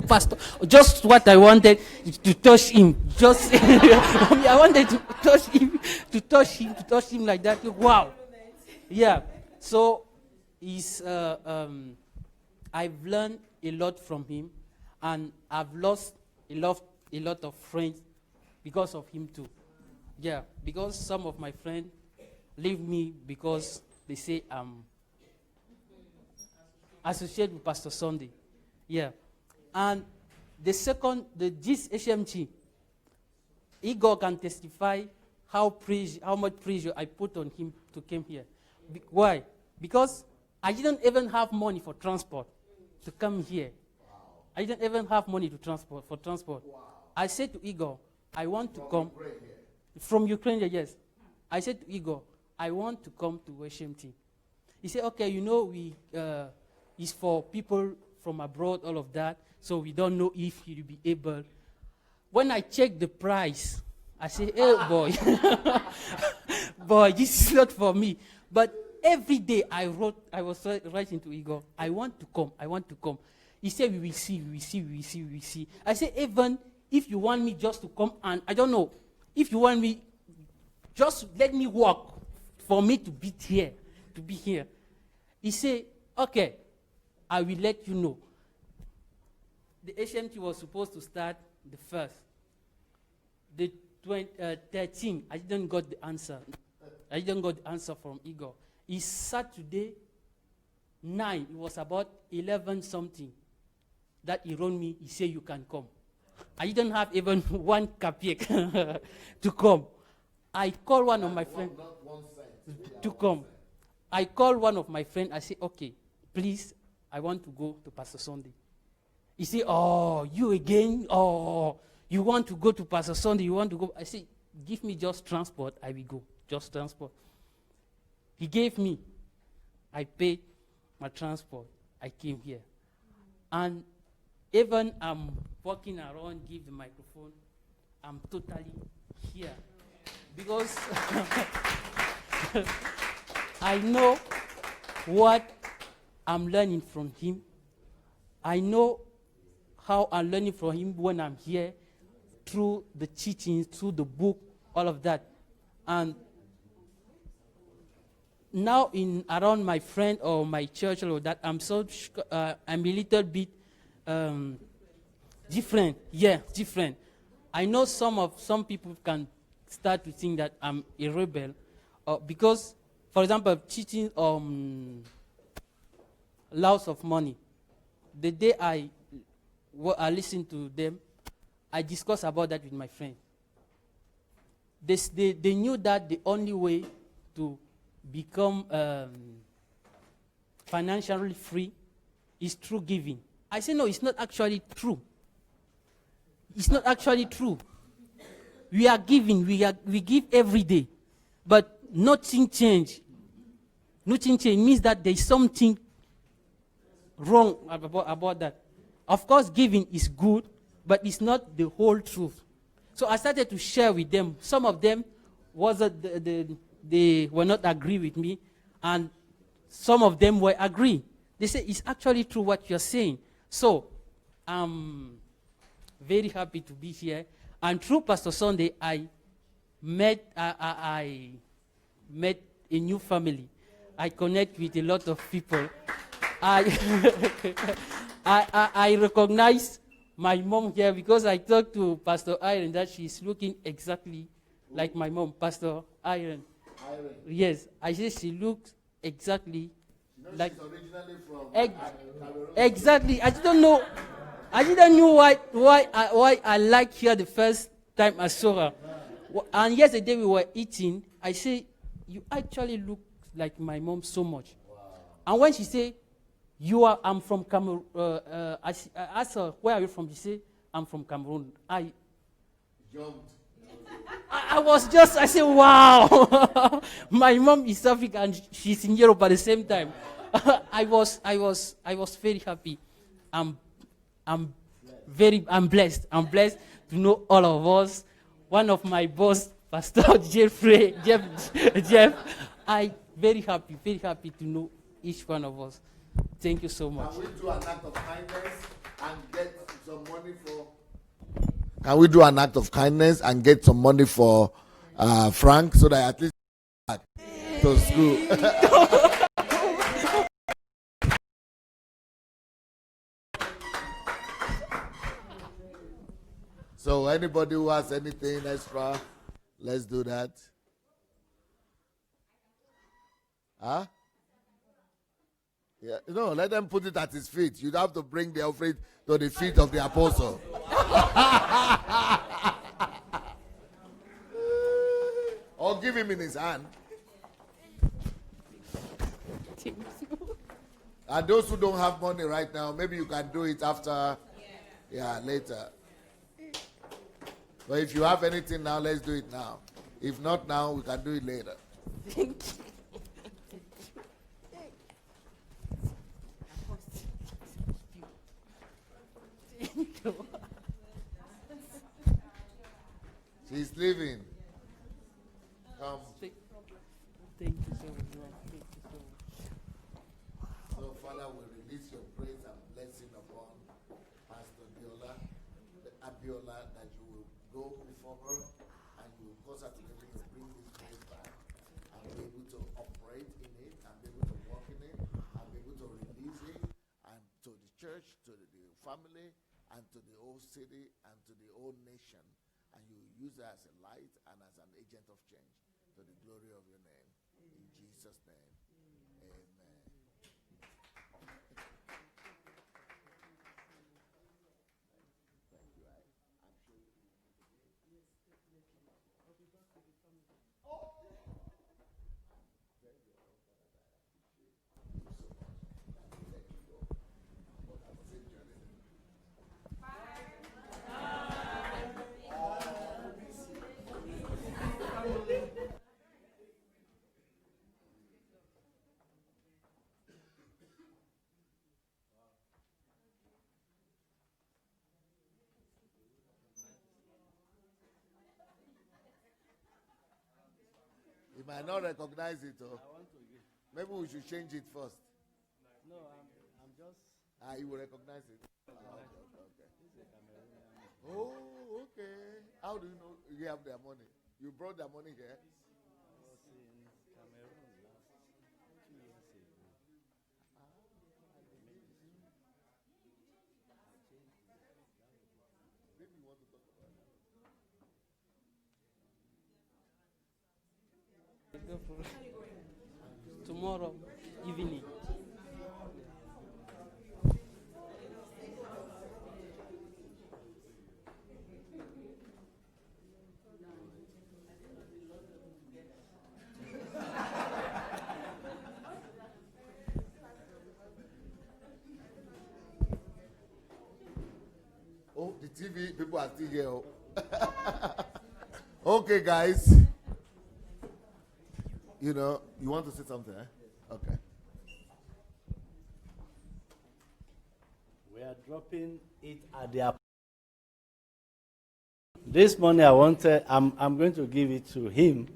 Just what I wanted to touch him. I wanted to touch him like that. Wow. Yeah. So I've learned a lot from him, and I've lost a lot of friends because of him too. Yeah, because some of my friends leave me because they say I'm associated with Pastor Sunday. Yeah. And this HMT, Igor can testify how much pressure I put on him to come here. Why? Because I didn't even have money for transport to come here. Wow. I didn't even have money for transport. Wow. I said to Igor, I want to come. From Ukraine, yes. I said to Igor, I want to come to HMT. He said, okay, it's for people from abroad, all of that, so we don't know if he'll be able. When I checked the price, I said, hey, boy, boy, this is not for me. But every day I was writing to Igor, I want to come. He said, we will see. I said, even if you want me just to come, and I don't know, if you want me, just let me walk for me to be here. He said, okay, I will let you know. The HMT was supposed to start the 1st. The 13th, I didn't got the answer. I didn't got the answer from Igor. It's Saturday 9. It was about 11 something that he wrote me. He said, you can come. I didn't have even 1 kapiek to come. I called one of my friends to come. I called one of my friends. I said, okay, please, I want to go to Pastor Sunday. He said, oh, you again? Oh, you want to go to Pastor Sunday? You want to go? I said, give me just transport. I will go. Just transport. He gave me. I paid my transport. I came here. And even I'm walking around, give the microphone, I'm totally here. because I know what I'm learning from him. I know how I'm learning from him when I'm here, through the teachings, through the book, all of that. And now in around my friend or my church or that, I'm a little bit different. Yeah, different. I know some people can start to think that I'm a rebel, because, for example, teaching lots of money. The day I listened to them, I discussed about that with my friend. They knew that the only way to become financially free is through giving. I said, no, it's not actually true. It's not actually true. We are giving, we give every day, but nothing changed. Nothing changed means that there is something wrong about that. Of course, giving is good, but it's not the whole truth. So I started to share with them. Some of them they were not agree with me, and some of them were agree. They say it's actually true what you're saying. So I'm very happy to be here. And through Pastor Sunday, I met a new family. I connect with a lot of people. I recognize my mom here because I talked to Pastor Iron that she's looking exactly like my mom, Pastor Iron. Yes, I say she looks exactly like. She's originally from exactly. I didn't know why I liked her the first time I saw her. And yesterday we were eating. I say, you actually look like my mom so much. Wow. And when she say, I'm from Cameroon. I asked her, where are you from? She said, I'm from Cameroon. I jumped. I said, wow. My mom is African and she's in Europe at the same time. I was very happy. I'm blessed. I'm blessed to know all of us. One of my boss, Pastor Jeff. I very happy to know each one of us. Thank you so much. Can we do an act of kindness and get some money for? Can we do an act of kindness and get some money for Frank so that at least back to school? So anybody who has anything extra, let's do that. Huh? Yeah, no, let them put it at his feet. You have to bring the offering to the feet of the apostle. Or give him in his hand. And those who don't have money right now, maybe you can do it after, later. But if you have anything now, let's do it now. If not now, we can do it later. She's leaving. Come. Thank you so much. So, Father, we release your praise and blessing upon Pastor Abiola, that you will go before her and you will cause her to be able to bring this place back and be able to operate in it and be able to walk in it and be able to release it and to the church, to the family, and to the whole city and to the whole nation. And you use her as a light and as an agent of change to the glory of your name. In Jesus' name, amen. You might not recognize it, oh. I want to give. Maybe we should change it first. No, I'm just. You will recognize it. Okay. This is a Cameroonian. Oh, okay. How do you know you have their money? You brought their money here? I was in Cameroon last 2 years ago. Maybe you want to talk about that. Tomorrow evening. Oh, the TV people are still here. Oh. Okay, guys. You know, you want to say something, eh? Okay. We are dropping it at the. This money I'm going to give it to him.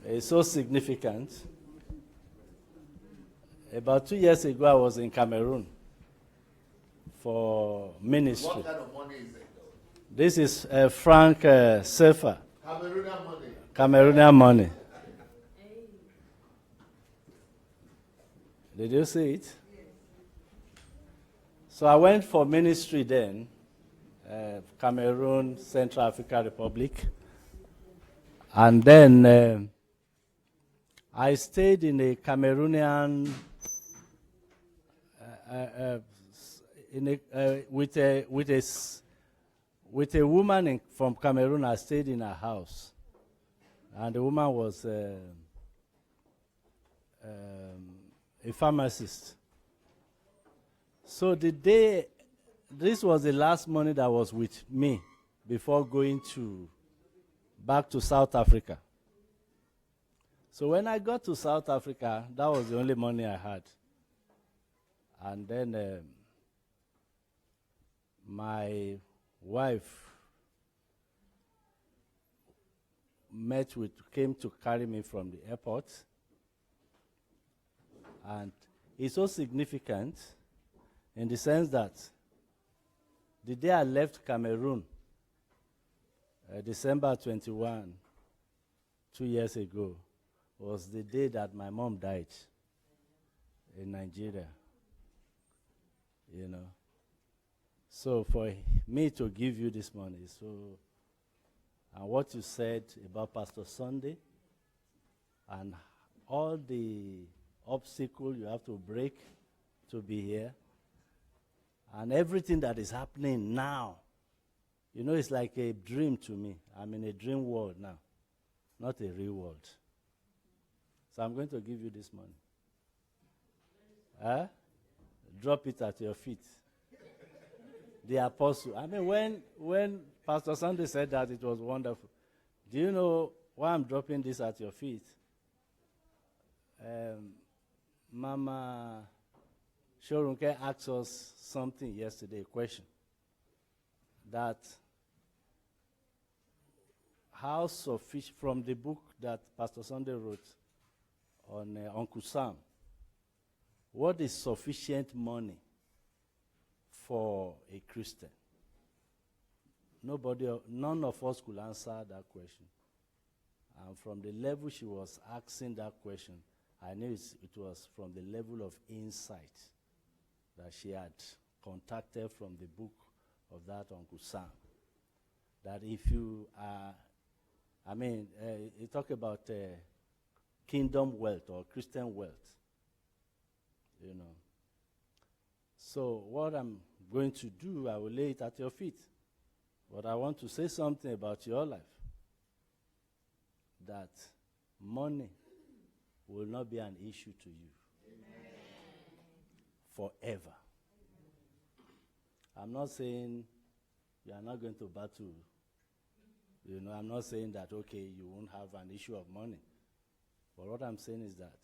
It's so significant. About 2 years ago, I was in Cameroon for ministry. What kind of money is it, though? This is franc CFA. Cameroonian money. Cameroonian money. Did you see it? So I went for ministry then, Cameroon, Central African Republic. And then I stayed in a Cameroonian, with a woman from Cameroon. I stayed in her house. And the woman was a pharmacist. So this was the last money that was with me before going back to South Africa. So when I got to South Africa, that was the only money I had. And then my wife came to carry me from the airport. And it's so significant in the sense that the day I left Cameroon, December 21, 2 years ago, was the day that my mom died in Nigeria. You know. So for me to give you this money, and what you said about Pastor Sunday, and all the obstacles you have to break to be here, and everything that is happening now, you know, it's like a dream to me. I'm in a dream world now, not a real world. So I'm going to give you this money. Drop it at your feet. The apostle. I mean, when Pastor Sunday said that, it was wonderful. Do you know why I'm dropping this at your feet? Mama Shorunke asked us something yesterday, a question. That how sufficient, from the book that Pastor Sunday wrote on Uncle Sam, what is sufficient money for a Christian? None of us could answer that question. And from the level she was asking that question, I knew it was from the level of insight that she had contacted from the book of that Uncle Sam. That if you are, you talk about kingdom wealth or Christian wealth, you know. So what I'm going to do, I will lay it at your feet. But I want to say something about your life. That money will not be an issue to you. Amen. Forever. I'm not saying you are not going to battle. You know, I'm not saying that, okay, you won't have an issue of money. But what I'm saying is that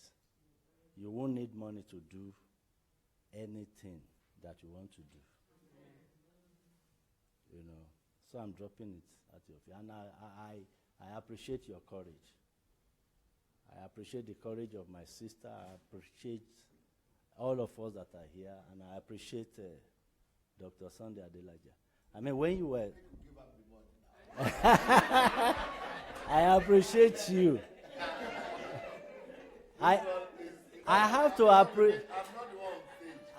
you won't need money to do anything that you want to do. You know, so I'm dropping it at your feet. And I appreciate your courage. I appreciate the courage of my sister. I appreciate all of us that are here, and I appreciate Dr. Sunday Adelaja. I mean, when you were... I appreciate you. I have to appreciate...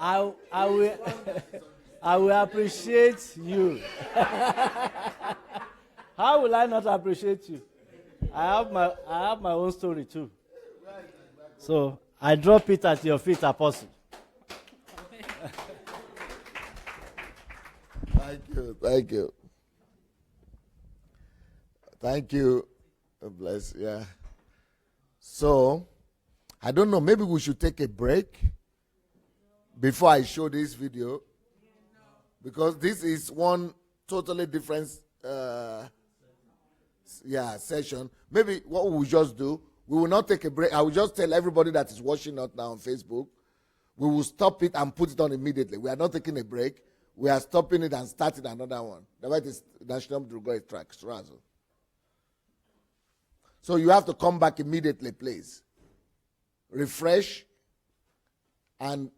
I will appreciate you. How will I not appreciate you? I have my own story too. So I drop it at your feet, Apostle. Thank you. Thank you. Bless. Yeah. So, I don't know. Maybe we should take a break before I show this video, because this is one totally different session. Maybe what we will just do, we will not take a break. I will just tell everybody that is watching us now on Facebook, we will stop it and put it on immediately. We are not taking a break. We are stopping it and starting another one. The way it is National Drugo track. So you have to come back immediately, please. Refresh and